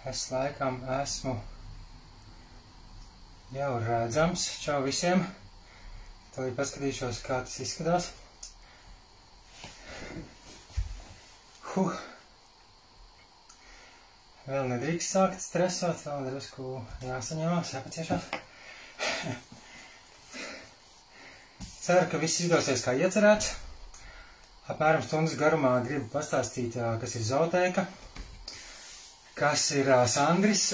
Es laikam esmu jau redzams. Čau visiem. Tad paskatīšos, kā tas izskatās. Vēl nedrīkst sākt stresot, vēl drusku jāsaņemās, jāpaciešās. Ceru, ka viss izdosies kā iecerēts. Apmēram stundas garumā gribu pastāstīt, kas ir zootēka, kas ir Sandris,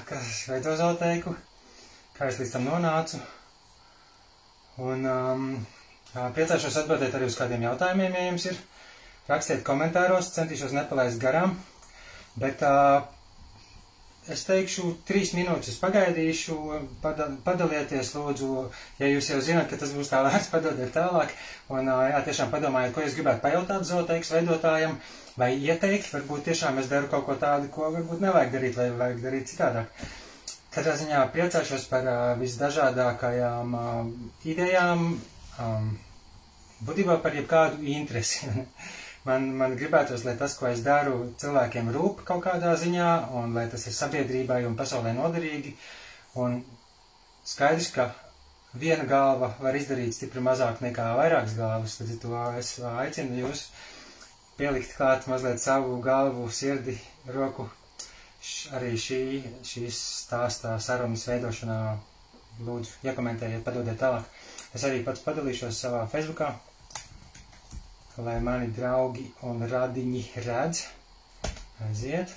kas veido zootēku, kā es līdz tam nonācu. Un priecāšos atbildēt arī uz kādiem jautājumiem, ja jums ir. Rakstiet komentāros, centīšos nepalaist garām, bet es teikšu 3 minūtes pagaidīšu, padalieties lūdzu, ja jūs jau zināt, ka tas būs tā vērts, padodiet tālāk, un tiešām padomājiet, ko jūs gribētu pajautāt zootēkas veidotājam, vai ieteikt, varbūt tiešām es daru kaut ko tādu, ko varbūt nevajag darīt, vai vajag darīt citādāk. Katrā ziņā priecāšos par visdažādākajām idejām, būtībā par jebkādu interesi. Man gribētos, lai tas, ko es daru, cilvēkiem rūp kaut kādā ziņā, un lai tas ir sabiedrībai un pasaulē noderīgi. Un skaidrs, ka viena galva var izdarīt stipri mazāk nekā vairākas galvas, tad to es aicinu jūs pielikt klāt mazliet savu galvu, sirdi, roku arī šīs stāstā sarunas veidošanā. Lūdzu, iekomentējiet, padodiet tālāk. Es arī pats padalīšos savā Facebookā, lai mani draugi un radiņi redz. Aiziet.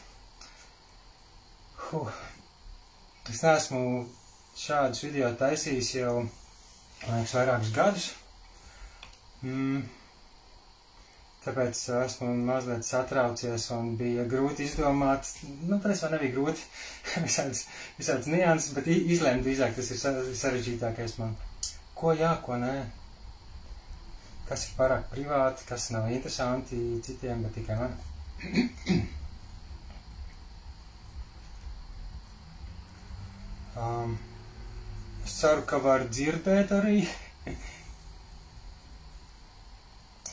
Es neesmu šādus video taisījis jau, liekas, vairākus gadus. Tāpēc esmu mazliet satraucies un bija grūti izdomāt, tas vēl nebija grūti, visāds nianses, bet izlēmt drīzāk tas ir sarežģītākais man. Ko jā, ko nē. Kas ir pārāk privāti, kas nav interesanti citiem, bet tikai man. Es ceru, ka var dzirdēt arī.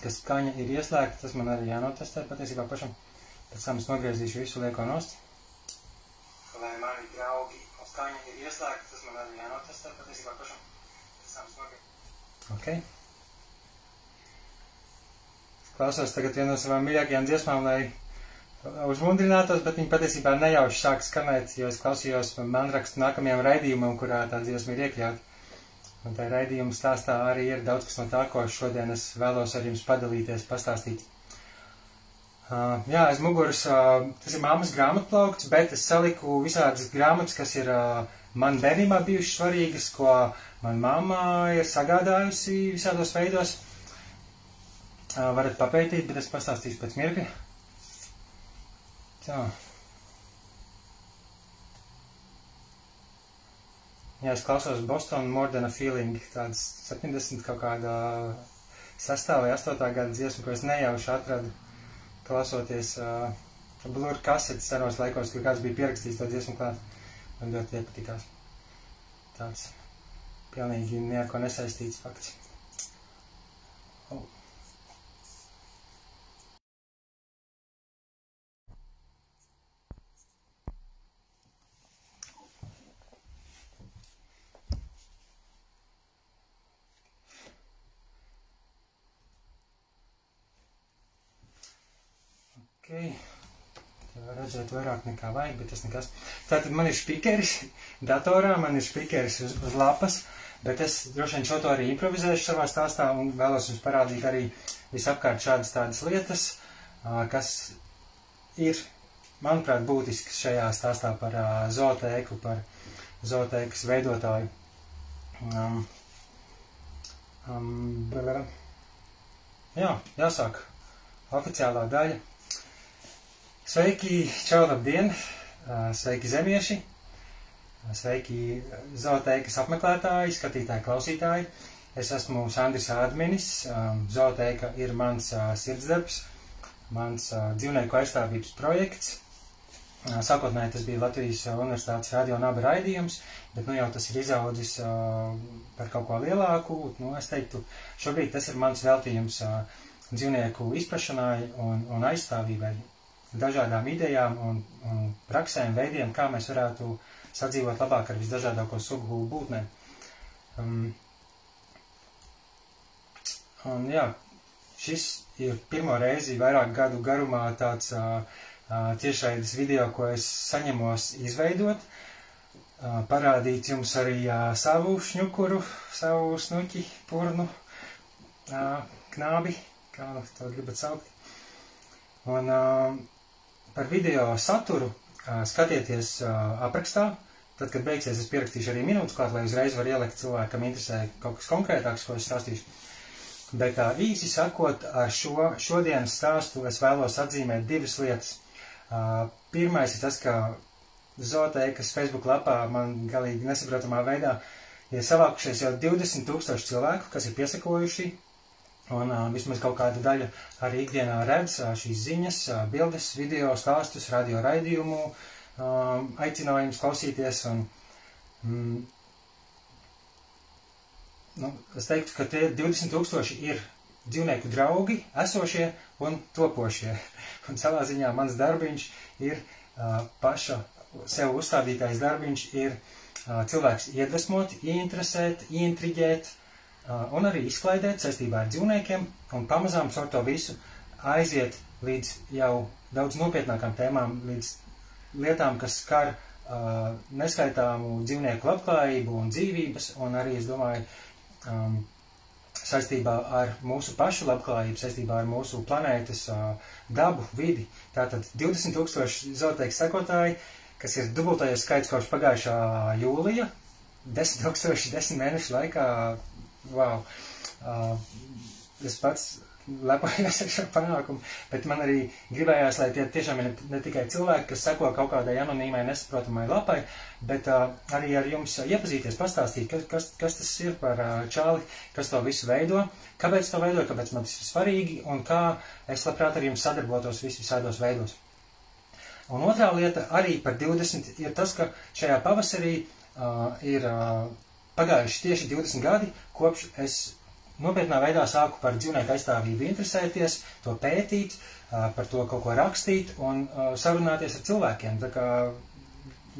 Ka skaņa ir ieslēgta, tas man arī jānotestē patiesībā pašam. Pēc tam es nogriezīšu visu lieko nost. Lai mani draugi un skaņa ir ieslēgta, tas man arī jānotestē patiesībā pašam. Pēc tam es nogriezīšu. Ok. Klausos tagad vienu no savām mīļākajām dziesmām, lai uzmundrinātos, bet viņi patiesībā nejauši sāk skanēt, jo es klausījos manrakstu nākamajam raidījumam, kurā tā dziesma ir iekļauta. Un tā raidījuma stāstā arī ir daudz kas no tā, ko šodien es vēlos ar jums padalīties, pastāstīt. Jā, aiz muguras, tas ir mammas grāmatplaukts, bet es saliku visādas grāmatas, kas ir man bērnībā bijušas svarīgas, ko man mamma ir sagādājusi visādos veidos. Varat papētīt, bet es pastāstīšu pēc mirkļa. Tā. Jā, es klausos Boston More Than a Feeling, tāds 70 kaut kādā 6. vai 8. gada dziesmu, ko es nejauši atradu, klausoties Blur kasetes senos laikos, kur kāds bija pierakstījis to dziesmu klāt. Man ļoti iepatikās. Tāds pilnīgi neko nesaistīts fakts. Te var redzēt vairāk nekā vajag, bet tas nekas. Tātad man ir spīkeris datorā, man ir spīkeris uz lapas, bet es droši vien šo to arī improvizēšu savā stāstā un vēlos jums parādīt arī visapkārt šādas tādas lietas, kas ir, manuprāt, būtisks šajā stāstā par zootēku, par zootēkas veidotāju. Jā, jāsāk. Oficiālā daļa. Sveiki, čau, labdien, sveiki zemieši, sveiki zootēkas apmeklētāji, skatītāji, klausītāji. Es esmu Sandris Ādminis, zootēka ir mans sirdsdarbs, mans dzīvnieku aizstāvības projekts. Sākotnēji tas bija Latvijas Universitātes Radio Naba raidījums, bet nu jau tas ir izaudzis par kaut ko lielāku. Es teiktu, šobrīd tas ir mans veltījums dzīvnieku izprašanai un aizstāvībai. dažādām idejām un praksēm, veidiem, kā mēs varētu sadzīvot labāk ar visdažādāko sugu būtnēm. Un jā, šis ir pirmo reizi vairāk gadu garumā tāds tiešraides video, ko es saņemos izveidot, parādīt jums arī savu šņukuru, savu snuķi, purnu, knābi, kā to gribat saukt. Un par video saturu skatieties aprakstā. Tad, kad beigsies, es pierakstīšu arī minūtes klāt, lai uzreiz var ielikt cilvēkam interesē kaut kas konkrētāks, ko es stāstīšu. Bet īsi sakot, ar šodienas stāstu es vēlos atzīmēt divas lietas. Pirmais ir tas, ka Zooteikas Facebook lapā man galīgi nesaprotamā veidā ir savākušies jau 20,000 cilvēku, kas ir piesakojuši, un vismaz kaut kāda daļa arī ikdienā redz šīs ziņas, bildes, video, stāstus, radio raidījumu, aicinājums klausīties, un es teiktu, ka tie 20,000 ir dzīvnieku draugi, esošie un topošie. Un savā ziņā mans darbiņš ir paša sev uzstādītais darbiņš ir cilvēks iedvesmot, ieinteresēt, ieintriģēt un arī izklaidēt saistībā ar dzīvniekiem un pamazām caur to visu aiziet līdz jau daudz nopietnākām tēmām, līdz lietām, kas skar neskaitāmu dzīvnieku labklājību un dzīvības, un arī, es domāju, saistībā ar mūsu pašu labklājību, saistībā ar mūsu planētas dabu, vidi. Tātad 20,000 Zooteikas sekotāji, kas ir dubultojies skaits kopš pagājušā jūlija, 10,000 10 mēnešu laikā. Wow! Es pats lepojos ar šo panākumu, bet man arī gribējās, lai tie tiešām ir ne tikai cilvēki, kas seko kaut kādai anonīmai, nesaprotamai lapai, bet arī ar jums iepazīties, pastāstīt, kas tas ir par čāli, kas to visu veido, kāpēc to veido, kāpēc man tas ir svarīgi un kā es labprāt ar jums sadarbotos visādos veidos. Un otrā lieta arī par 20 ir tas, ka šajā pavasarī ir pagājuši tieši 20 gadi, kopš es nopietnā veidā sāku par dzīvnieku aizstāvību interesēties, to pētīt, par to kaut ko rakstīt un sarunāties ar cilvēkiem. Tā kā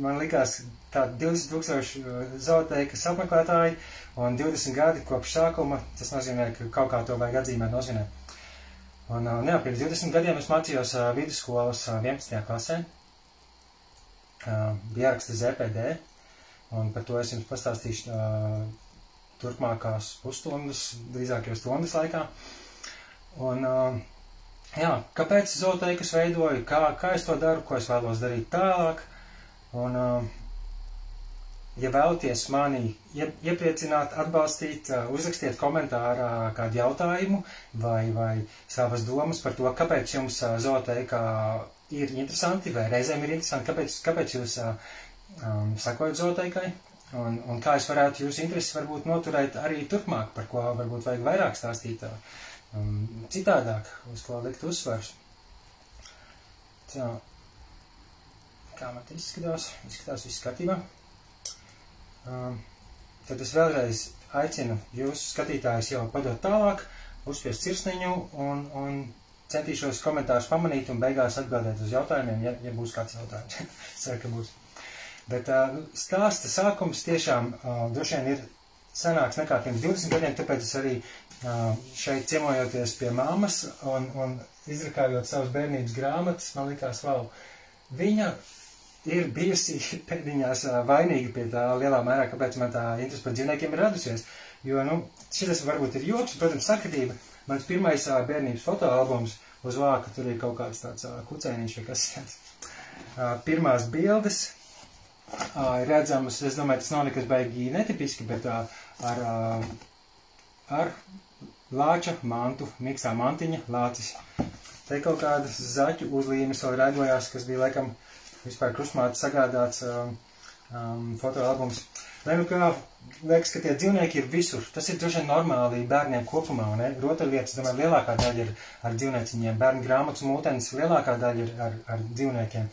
man likās tā 20,000 Zooteikas apmeklētāji un 20 gadi kopš sākuma, tas nozīmē, ka kaut kā to vajag atzīmēt, nozīmēt. Un pirms 20 gadiem es mācījos vidusskolas 11. klasē, bija ieraksta ZPD, un par to es jums pastāstīšu turpmākās pusstundas, drīzākajos stundas laikā. Un, kāpēc Zooteikas veidoju, kā es to daru, ko es vēlos darīt tālāk. Un, ja vēlaties mani iepriecināt, atbalstīt, uzrakstiet komentārā kādu jautājumu vai savas domas par to, kāpēc jums Zooteikā ir interesanti vai reizēm ir interesanti, kāpēc jūs sakojat Zooteikai. Un kā es varētu jūsu intereses varbūt noturēt arī turpmāk, par ko varbūt vajag vairāk stāstīt citādāk, uz ko likt uzsvars. Tā, kā man te izskatās viss kārtībā. Tad es vēlreiz aicinu jūsu skatītājus jau padot tālāk, uzspiest sirsniņu un centīšos komentārus pamanīt un beigās atbildēt uz jautājumiem, ja būs kāds jautājums. Ceru, ka būs. Bet stāsta sākums tiešām droši vien ir senāks nekā pirms 20 gadiem, tāpēc es arī šeit ciemojoties pie mammas un izrakājot savas bērnības grāmatas, man likās, wow, viņa ir bijusi pēdiņās vainīga pie tā lielā mērā, kāpēc man tā interese par dzīvniekiem ir radusies. Jo, šitas varbūt ir joks, protams, sakritība. Mans pirmais bērnības fotoalbums uz vāka, tur ir kaut kāds tāds kucēniņš vai kas tāds. Pirmās bildes redzamas, es domāju, tas nav nekas baigi netipiski, bet ar lāča mantu, mīkstā mantiņa, lācis. Te kaut kādas zaķu uzlīmes vēl raidojās, kas bija laikam vispār krustmāte sagādāts fotoalbums. Lai kā liekas, ka tie dzīvnieki ir visur. Tas ir droši vien normāli bērniem kopumā, un rotaļlietas, domāju, lielākā daļa ir ar dzīvnieciņiem. Bērnu grāmatas un mūtenes lielākā daļa ir ar dzīvniekiem.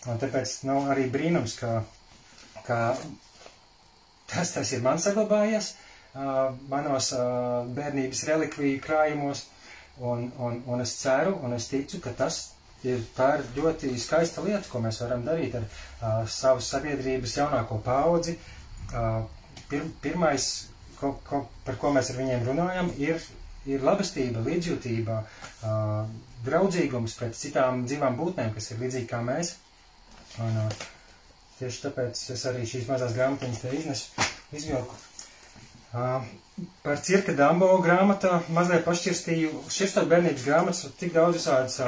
Un tāpēc nav arī brīnums, ka tas ir man saglabājies manos bērnības relikviju krājumos, un es ceru, un es ticu, ka tas tā ir ļoti skaista lieta, ko mēs varam darīt ar savas sabiedrības jaunāko paudzi. Pirmais, par ko mēs ar viņiem runājam, ir labestība, līdzjūtība, draudzīgums pret citām dzīvām būtnēm, kas ir līdzīgi kā mēs. Un tieši tāpēc es arī šīs mazās grāmatiņas te izvilku. Par Cirka Dambo grāmatā mazliet pašķirstīju, širstot bērnības grāmatas, tik daudz visādas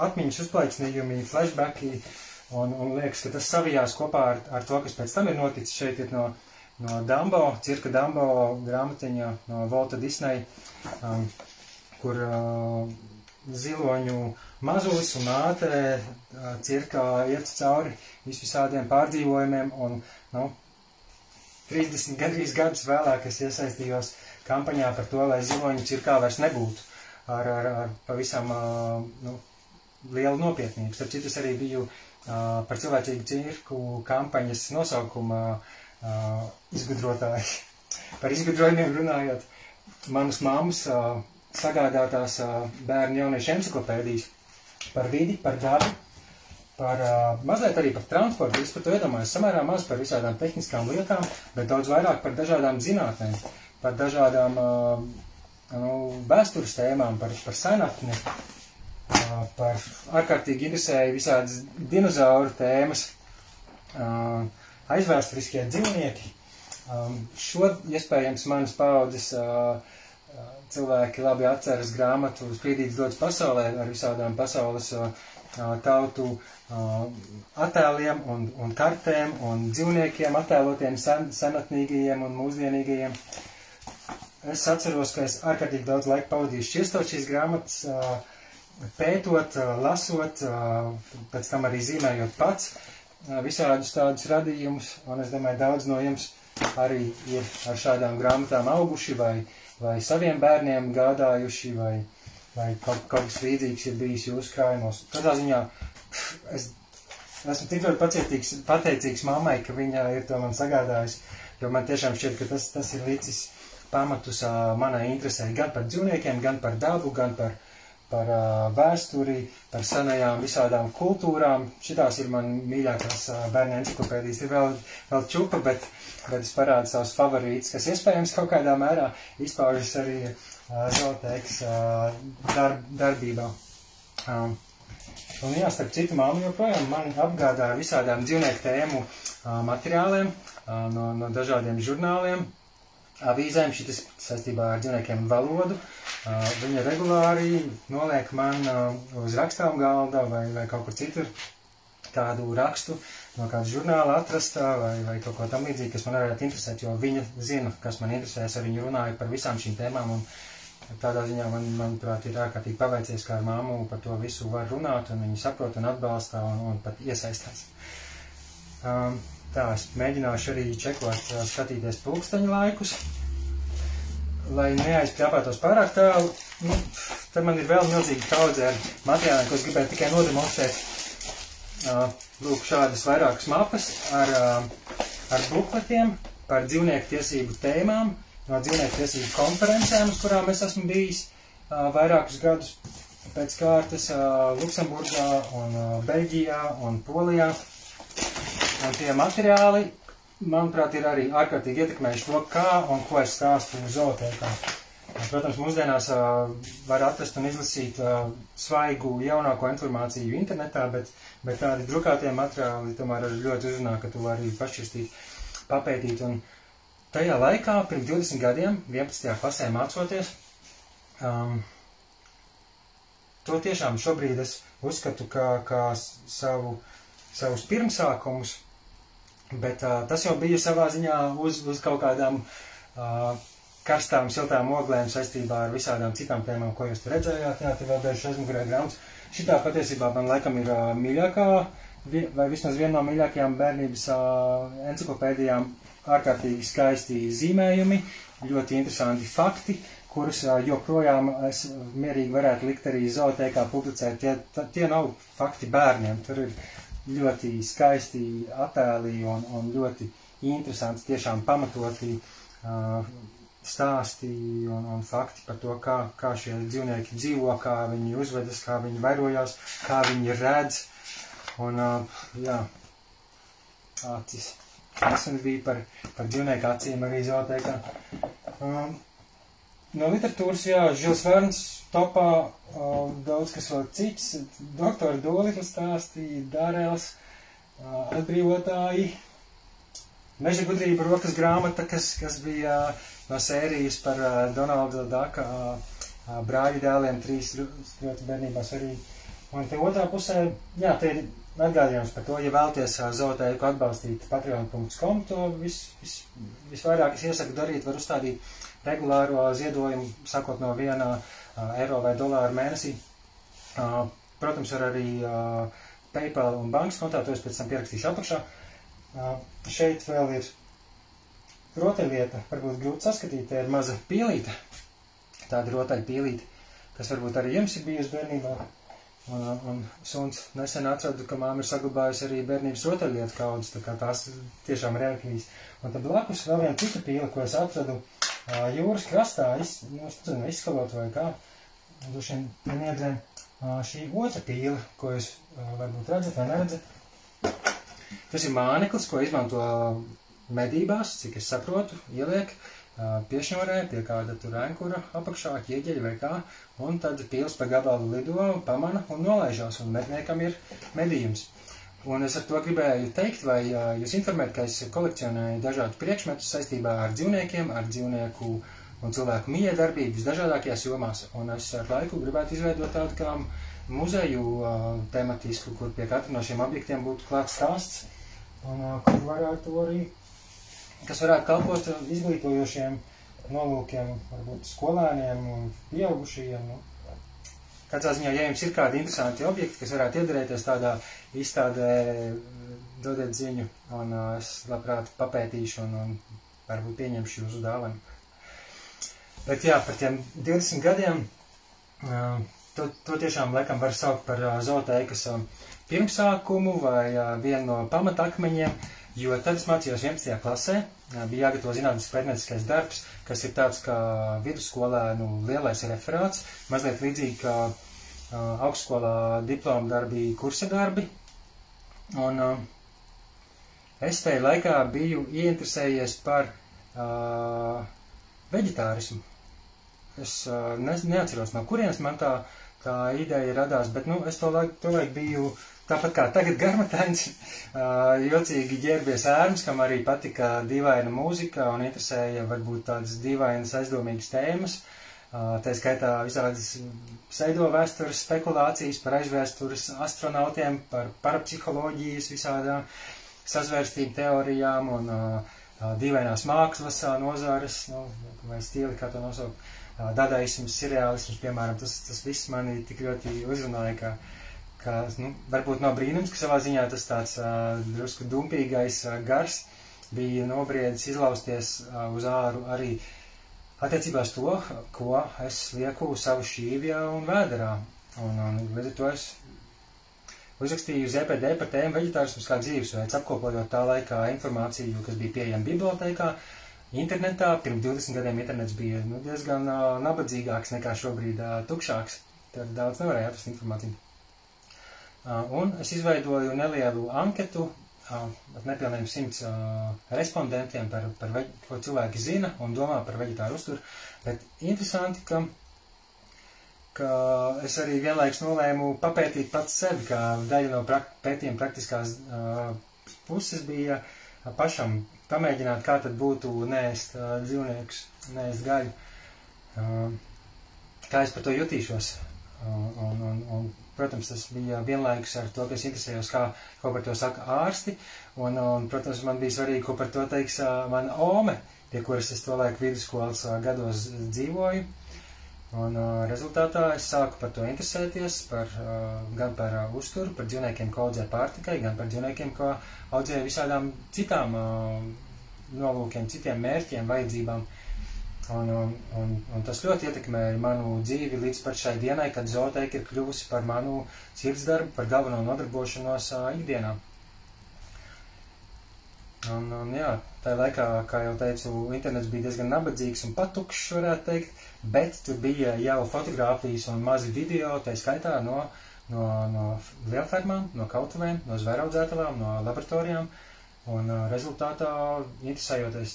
atmiņas uzplaicinījumi, flashbacki, un liekas, ka tas savijās kopā ar to, kas pēc tam ir noticis. Šeit ir no Dambo, Cirka Dambo grāmatiņa no Walta Disneya, kur ziloņu mazulis un māte cirkā iet cauri visādiem pārdzīvojumiem, un 30 gandrīz gadus vēlāk es iesaistījos kampaņā par to, lai ziloņu cirkā vairs nebūtu ar pavisam lielu nopietnību. Starp citu, es arī biju par cilvēcīgu cirku kampaņas nosaukuma izgudrotāji. Par izgudrojumiem runājot, manas mammas sagādātās bērnu jauniešu enciklopēdijas par vidi, par dabu, par mazliet arī par transportu. Es par to iedomājos samērā maz par visādām tehniskām lietām, bet daudz vairāk par dažādām zinātnēm, par dažādām vēstures tēmām, par senatni, par ārkārtīgi interesēju visādas dinozauru tēmas, aizvēsturiskie dzīvnieki. Šo iespējams manas paudzes cilvēki labi atceras grāmatu Sprīdītis dodas pasaulē ar visādām pasaules tautu attēliem un kartēm un dzīvniekiem attēlotiem senatnīgajiem un mūsdienīgajiem. Es atceros, ka es ārkārtīgi daudz laika pavadīju šķirstot šīs grāmatas, pētot, lasot, pēc tam arī zīmējot pats visādus tādus radījumus, un es domāju, daudz no jums arī ir ar šādām grāmatām auguši vai saviem bērniem gādājuši, vai kaut kas līdzīgs ir bijis jūsu krājumos. Katrā ziņā es esmu tik ļoti pateicīgs mammai, ka viņa ir to man sagādājusi, jo man tiešām šķiet, ka tas ir līdzis pamatus manai interesē gan par dzīvniekiem, gan par dabu, gan par vēsturi, par senajām visādām kultūrām. Šitās ir man mīļākās bērnu enciklopēdijas. Ir vēl čupa, bet es parādu savus favorītus, kas iespējams kaut kādā mērā izpaužas arī Zoltēkas darbībā. Un jā, starp citu, māma joprojām mani apgādā ar visādām dzīvnieku tēmu materiāliem no dažādiem žurnāliem, avīzēm, šitas saistībā ar dzīvniekiem valodu. Viņa regulāri noliek man uz rakstām galda vai kaut kur citur kādu rakstu no kāda žurnāla atrastā vai kaut ko tam līdzīgi, kas man varētu interesēt, jo viņa zina, kas man interesēs, ar viņu runāju par visām šīm tēmām, un tādā ziņā manuprāt, ir ārkārtīgi paveicies, kā ar māmu par to visu var runāt, un viņi saprot un atbalstā un pat iesaistās. Tā, es mēģināšu arī čekot, skatīties pulksteņu laikus, lai neaizpļāpātos pārāk tālu. Tad man ir vēl milzīgi kaudze ar materiāliem, ko es gribēju tikai nodemonstrēt. Lūk, šādas vairākas mapas ar bukletiem par dzīvnieku tiesību tēmām, no dzīvnieku tiesību konferencēm, uz kurām es esmu bijis vairākus gadus pēc kārtas Luksemburgā un Beļģijā un Polijā. Un tie materiāli, manuprāt, ir arī ārkārtīgi ietekmējuši to, kā un ko es stāstu zootēkā. Protams, mūsdienās var atrast un izlasīt svaigu jaunāko informāciju internetā, bet tādi drukātie materiāli tomēr ļoti uzrunā, ka tu vari pašķirstīt, papētīt. Un tajā laikā, pirms 20 gadiem, 11. klasē mācoties, to tiešām šobrīd es uzskatu kā savus pirmsākumus, bet tas jau bija savā ziņā uz kaut kādām karstām, siltām oglēm saistībā ar visādām citām tēmām, ko jūs te redzējāt. Jā, te vēl dažas aizmugurē grāmatas. Šitā patiesībā man laikam ir mīļākā, vai vismaz viena no mīļākajām bērnības enciklopēdijām, ārkārtīgi skaisti zīmējumi, ļoti interesanti fakti, kurus joprojām es mierīgi varētu likt arī zootēkā publicēt. Tie nav fakti bērniem, tur ir ļoti skaisti attēli un ļoti interesanti, tiešām pamatoti stāsti un fakti par to, kā šie dzīvnieki dzīvo, kā viņi uzvedas, kā viņi vairojās, kā viņi redz. Un, jā, acis. Nesen bija par dzīvnieku acīm arī zootēkā. No literatūras, jā, Žils Verns topā, daudz kas vēl cits, doktora Dolitla stāstīja, Darēls, atbrīvotāji, Meža gudrība rokas grāmata, kas bija no sērijas par Donalda Daka brāļu dēliem, 3 ļoti bērnībā svarīgi. Un te otrā pusē, jā, te ir atgādījums par to, ja vēlties zootēku atbalstīt patreon.com, to visvairāk es iesaku darīt, var uzstādīt regulāro ziedojumu, sakot no 1 eiro vai dolāru mēnesī. Protams, var arī PayPal un bankas kontā, to es pēc tam pierakstīšu apakšā. Šeit vēl ir rotaļlieta, varbūt grūti saskatīt, te ir maza pīlīte, tāda rotaļa pīlīte, kas varbūt arī jums ir bijusi bērnībā. Un suns nesen atradu, ka māma ir saglabājusi arī bērnības rotaļlietu kaudzes, tā kā tās tiešām relikvijas. Un tad blakus vēl viena cita pīle, ko es atradu jūras krastā, izskalot vai kā, droši vien niedrēm, šī otra pīle, ko jūs varbūt redzat vai neredzat. Tas ir māneklis, ko izmanto medībās, cik es saprotu, ieliek piešņorē pie kāda tur ankura apakšā, ķieģeļa vai kā, un tad pīles pa gabalu lido, pamana un nolaižās, un medniekam ir medījums. Un es ar to gribēju teikt, vai jūs informēt, ka es kolekcionēju dažādus priekšmetus saistībā ar dzīvniekiem, ar dzīvnieku un cilvēku miedarbību visdažādākajās jomās, un es ar laiku gribētu izveidot tādu kā muzeju tematisku, kur pie katra no šiem objektiem būtu klāts stāsts, un kur varētu arī, kas varētu kalpot izglītojošiem nolūkiem, varbūt skolēniem un pieaugušajiem. Katrā ziņā, ja jums ir kādi interesanti objekti, kas varētu iedarēties tādā izstādē, dodiet ziņu, un es labprāt papētīšu un varbūt pieņemšu jūsu dāvanu. Bet jā, par tiem 20 gadiem, to tiešām laikam var saukt par zootēkas pirmsākumu vai vienu no pamatakmeņiem, jo tad es mācījos 11. klasē, bija jāgatavo zinātnisks pētnieciskais darbs, kas ir tāds kā vidusskolēnu lielais referāts, mazliet līdzīgi kā augstskolā diploma darbi, kursa darbi. Un es tajā laikā biju ieinteresējies par veģetārismu. Es neatceros, no kurienes man tā ideja radās, bet es to laiku biju tāpat kā tagad garmatains, jocīgi ģērbies ērmas, kam arī patika dīvaina mūzika un interesēja varbūt tādas dīvainas aizdomīgas tēmas. Tā skaitā visādas pseidovēstures spekulācijas par aizvēstures astronautiem, par parapsiholoģijas visādām sazvērstību teorijām un dīvainās mākslas nozares, vai stili, kā to nosaukt, dadaisms, surreālisms, piemēram, tas viss mani tik ļoti uzrunāja, ka varbūt nav brīnums, ka savā ziņā tas tāds drusku dumpīgais gars bija nobriedis izlausties uz āru arī attiecībās to, ko es lieku savu šķīvjā un vēderā. Un līdz ar to es uzrakstīju ZPD par tēmu veģetārisms kā dzīvesveids, apkopojot tā laikā informāciju, kas bija pieejama bibliotēkā, internetā. Pirms 20 gadiem internets bija diezgan nabadzīgāks nekā šobrīd tukšāks. Tad daudz nevarēja atrast informāciju. Un es izveidoju nelielu anketu ar nepilniem 100 respondentiem par ko cilvēki zina un domā par veģetāru uzturu. Bet interesanti, ka es arī vienlaikus nolēmu papētīt pats sevi, kā daļa no pētījuma praktiskās puses bija pašam pamēģināt, kā tad būtu neēst dzīvniekus, neēst gaļu, kā es par to jutīšos. Un, protams, tas bija vienlaikus ar to, ka es interesējos, ko par to saka ārsti, un, protams, man bija svarīgi, ko par to teiks mana ome, pie kuras es to laiku vidusskolas gados dzīvoju. Un rezultātā es sāku par to interesēties, gan par uzturu, par dzīvniekiem, ko audzē pārtikai, gan par dzīvniekiem, ko audzē visādām citām nolūkiem, citiem mērķiem, vajadzībām. Un tas ļoti ietekmēja manu dzīvi līdz pat šai dienai, kad zootēka ir kļuvusi par manu sirdsdarbu, par galveno nodarbošanos ikdienā. Un jā, tā laikā, kā jau teicu, internets bija diezgan nabadzīgs un patukšs, varētu teikt, bet tur bija jau fotogrāfijas un mazi video, tā skaitā no lielfermām, no kautuvēm, no zvēraudzētavām, no laboratorijām, un rezultātā, interesējoties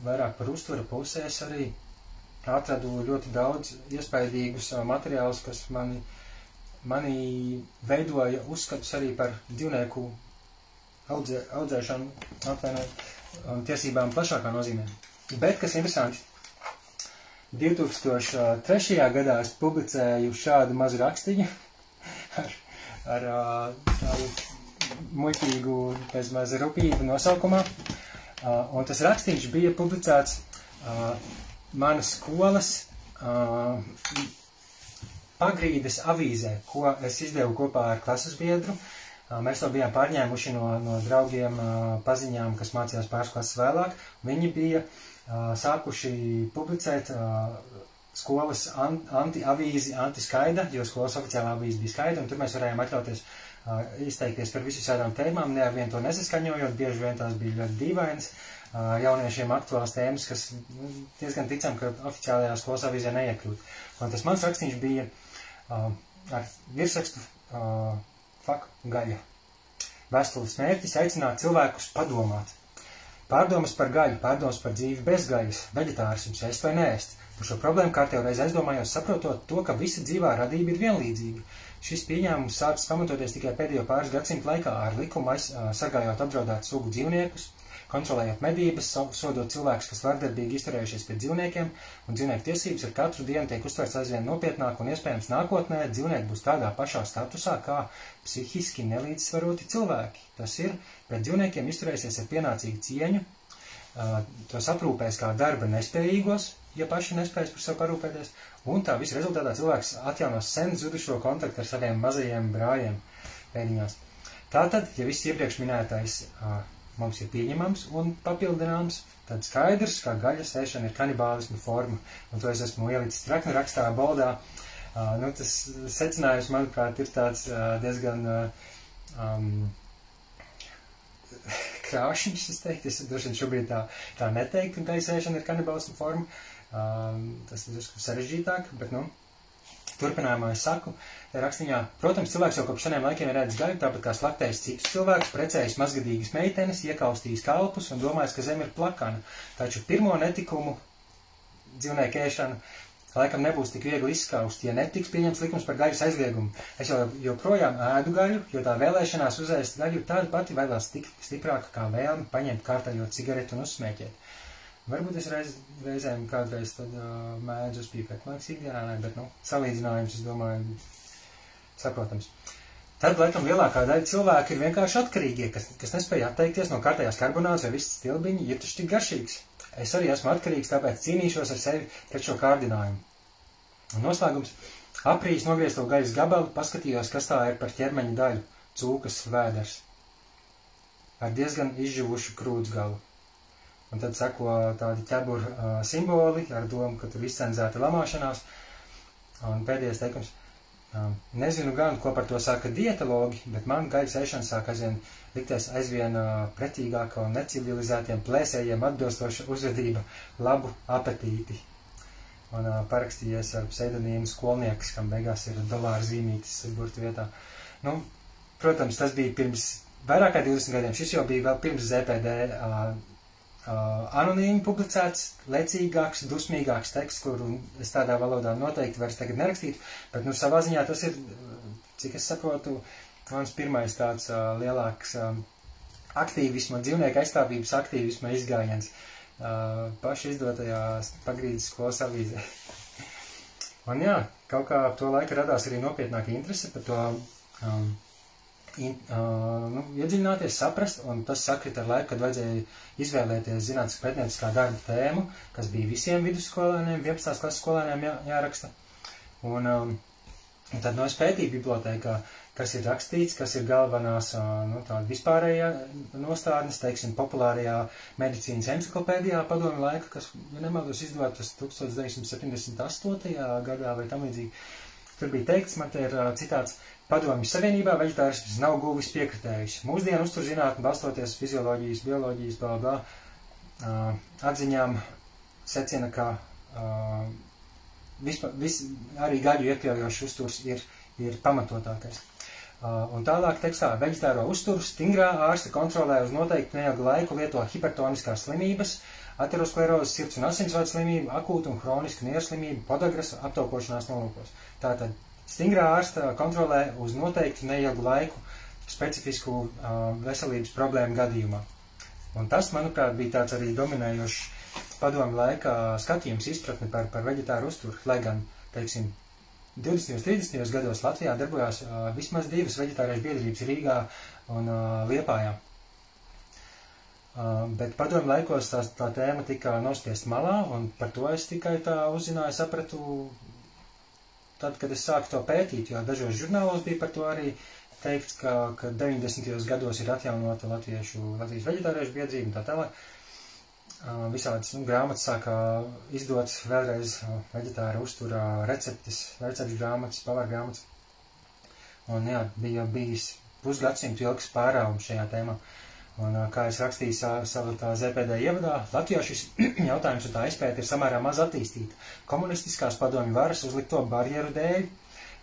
vairāk par uzturu pusēs, arī atradu ļoti daudz iespaidīgus materiālus, kas mani veidoja uzskatus arī par dzīvnieku audzēšanu, un tiesībām plašākā nozīmē. Bet, kas interesanti, 2003. gadā es publicēju šādu mazu rakstiņu ar tādu muļķīgu, pēc maz rupīgu nosaukumā, un tas rakstiņš bija publicēts manas skolas pagrīdes avīzē, ko es izdevu kopā ar klases biedru. Mēs to bijām pārņēmuši no draugiem, paziņām, kas mācījās pāris klases vēlāk. Viņi bija sākuši publicēt skolas anti-avīzi, anti-skaida, jo skolas oficiālā avīze bija skaida, un tur mēs varējām atļauties izteikties par visām tēmām, ne ar vien to nesaskaņojot, bieži vien tās bija ļoti dīvainas, jauniešiem aktuāls tēmas, kas diezgan ticam, ka oficiālajā skolas avīzē neiekļūt. Un tas mans rakstīns bija ar virsrakstu gaļa. Vēstules mērķis aicināt cilvēkus padomāt. Pārdomas par gaļu, pārdomas par dzīvi bez gaļas, veģetārisms, ēst vai neēst. Par šo problēmu kārtējo reizi aizdomājos, saprotot to, ka visa dzīvā radība ir vienlīdzīga. Šis pieņēmums sācis pamatoties tikai pēdējo pāris gadsimtu laikā ar likumu sargājot apdraudēt sugu dzīvniekus, kontrolējot medības, sodot cilvēkus, kas vardarbīgi izturējušies pret dzīvniekiem, un dzīvnieku tiesības ar katru dienu tiek uztverts aizvien nopietnāk, un iespējams nākotnē dzīvnieki būs tādā pašā statusā kā psihiski nelīdzsvaroti cilvēki. Tas ir, pret dzīvniekiem izturēsies ar pienācīgu cieņu, tos aprūpēs kā darba nespējīgos, ja paši nespējas par sevi parūpēties, un tā visa rezultātā cilvēks atjaunos sen zudušo kontaktu ar saviem mazajiem brāļiem pēdiņās. Tātad, ja viss iepriekš minētais mums ir pieņemams un papildināms, tad skaidrs, ka gaļas ēšana ir kanibālisma forma, un to es esmu ielicis trakni rakstā boldā. Tas secinājums, manuprāt, ir tāds diezgan krāšņš, es teiktu, es droši vien šobrīd tā neteiktu, ka gaļas ēšana ir kanibālisma forma. Tas ir drusku sarežģītāk, bet, turpinājumā es saku, rakstiņā, protams, cilvēks jau kopš seniem laikiem ir ēdis gaļu, tāpat kā slaktējis citus cilvēkus, precējis mazgadīgas meitenes, iekaustījis kalpus un domājis, ka zeme ir plakana. Taču pirmo netikumu dzīvnieku ēšana laikam nebūs tik viegli izskaust, ja netiks pieņemts likums par gaļas aizliegumu. Es joprojām ēdu gaļu, jo tā vēlēšanās uzēst gaļu tāda pati vai vēl stiprāka kā vēlme paņemt kārtaļo cigareti un uzsmēķēt. Varbūt es reizēm kādreiz tad mēdzu uzpīpēt. Man liekas, ikdienā ne, bet, salīdzinājums, es domāju, saprotams. Tad, laikam, lielākā daļa cilvēku ir vienkārši atkarīgie, kas nespēja atteikties no kārtējās karbonādes vai visas stilbiņi, ir taču tik garšīgs. Es arī esmu atkarīgs, tāpēc cīnīšos ar sevi pret šo kārdinājumu. Un noslēgums. Aprīs nogriezto gaļas gabalu, paskatījos, kas tā ir par ķermeņa daļu, cūkas vēders. Ar diezgan izžuvušu krūtsgalu. Un tad seko tādi ķeburu simboli ar domu, ka tur izcenzēta lamāšanās. Un pēdējais teikums. Nezinu gan, ko par to saka dietologi, bet man gaļas ēšana sāk likties aizvien pretīgāka un necivilizētiem plēsējiem atbilstoša uzvedība, labu apetīti. Un parakstījies ar pseidonīmu skolnieks, kam beigās ir dolāra zīmītis burtu vietā. Protams, tas bija pirms vairāk kā 20 gadiem. Šis jau bija vēl pirms ZPD anonīmi publicēts, lecīgāks, dusmīgāks teksts, kuru es tādā valodā noteikti vairs tagad nerakstītu, bet, savā ziņā tas ir, cik es saprotu, mans pirmais tāds lielāks aktīvisma, dzīvnieku aizstāvības aktīvisma izgājiens paši izdotajā pagrīdes skolas avīzē. Un jā, kaut kā to laiku radās arī nopietnāka interese par to iedziļināties, saprast, un tas sakrita ar laiku, kad vajadzēja izvēlēties zinātniskā pētnieciskā darba tēmu, kas bija visiem vidusskolēniem, 11. klases skolēniem jāraksta. Un tad es pētīju bibliotēkā, kas ir rakstīts, kas ir galvenās tāda vispārējā nostādnes, teiksim, populārajā medicīnas enciklopēdijā padomju laika, kas, ja nemaldos, izdotas 1978. gadā vai tam līdzīgi. tur bija teikts, man te ir citāts, Padomju Savienībā veģetārisms nav guvis piekritējis. Mūsdienu uzturzinātni balstoties fizioloģijas, bioloģijas, bla, atziņām secina, ka arī gaļu iekļaujošs uzturs ir pamatotākais. Un tālāk tekstā veģetāro uzturu stingrā ārsta kontrolē uz noteiktu neilgu laiku lieto hipertoniskās slimības, aterosklerozes, sirds un asinsvadu slimību, akūtu un hronisku nieru slimību, podagrasa aptaukošanās nolūkos. Tātad stingrā ārsta kontrolē uz noteiktu neilgu laiku specifisku veselības problēmu gadījumā. Un tas, manuprāt, bija tāds arī dominējošs padomu laika skatījums, izpratne par veģetāru uzturu, lai gan, teiksim, 20. un 30. gados Latvijā darbojās vismaz 2 veģetāriešu biedrības Rīgā un Liepājā. Bet padomu laikos tā tēma tika nospiest malā, un par to es tikai tā uzzināju, sapratu tad, kad es sāku to pētīt, jo dažos žurnālos bija par to arī teikts, ka 90. gados ir atjaunota Latvijas veģetāriešu biedrība un tā tālāk. Visādas grāmatas sāka izdot vēlreiz veģetāra uztura receptes grāmatas, pavāra grāmatas. Un jā, bija bijis pusgadsimtu ilgs pārāvums šajā tēmā. Un kā es rakstīju savu tā ZPD ievadā, Latvijā šis jautājums un tā izpēta ir samērā maz attīstīta. Komunistiskās padomju varas uzlikto barjeru dēļ,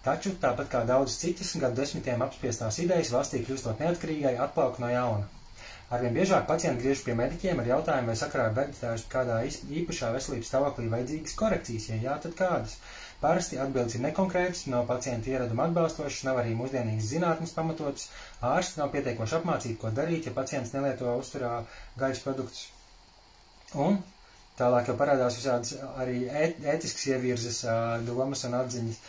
taču tāpat kā daudzas citas gadu desmitiem apspiestās idejas valstī kļūstot neatkarīgai atplauka no jauna. Arvien biežāk pacienti griež pie mediķiem ar jautājumu, vai sakarā ar veģetārismu kādā īpašā veselības stāvoklī vajadzīgas korekcijas, ja jā, tad kādas. Parasti atbildes ir nekonkrētas, nav pacienta ieraduma atbalstošas, nav arī mūsdienīgas zinātnes pamatotas, ārsti nav pietiekoši apmācīti, ko darīt, ja pacients nelieto uzturā gaļas produktus. Un tālāk jau parādās visādas arī ētiskas ievirzes domas un atziņas.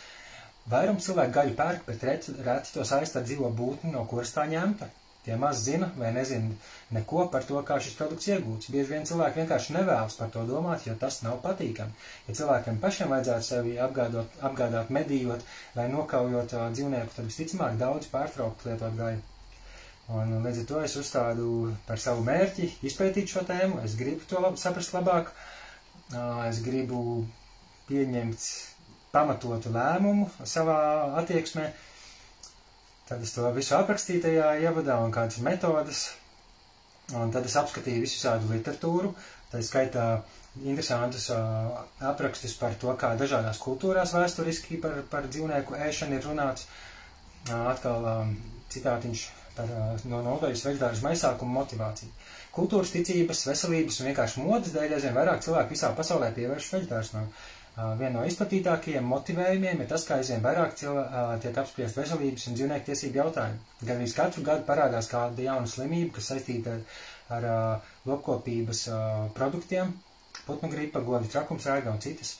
Vairums cilvēku gaļu pērk, bet reti to saista ar dzīvo būtni, no kuras tā ņemta. Tie maz zina vai nezina neko par to, kā šis produkts iegūts. Bieži vien cilvēki vienkārši nevēlas par to domāt, jo tas nav patīkami. Ja cilvēkiem pašiem vajadzētu sevi apgādāt, medījot vai nokaujot dzīvnieku, tad visticamāk daudz pārtraukt lietot gaļu. Un līdz ar to es uzstādu par savu mērķi izpētīt šo tēmu, es gribu to saprast labāk, es gribu pieņemt pamatotu lēmumu savā attieksmē. Tad es to visu aprakstīju tajā ievadā un kādas metodas, un tad es apskatīju visu šādu literatūru, tā skaitā interesantus aprakstus par to, kā dažādās kultūrās vēsturiski par dzīvnieku ēšanu ir runāts. Atkal citātiņš no nodaļas veģetārisma aizsākuma motivācija. Kultūras, ticības, veselības un vienkārši modes dēļ aizvien vairāk cilvēku visā pasaulē pievērš veģetārismam. Viena no izplatītākajiem motivējumiem ir tas, kā aizvien vairāk tiek apspriest veselības un dzīvnieku tiesību jautājumi. Gan arī katru gadu parādās kāda jauna slimība, kas saistīta ar lopkopības produktiem, putnu gripa, govi trakums, raiga un citas.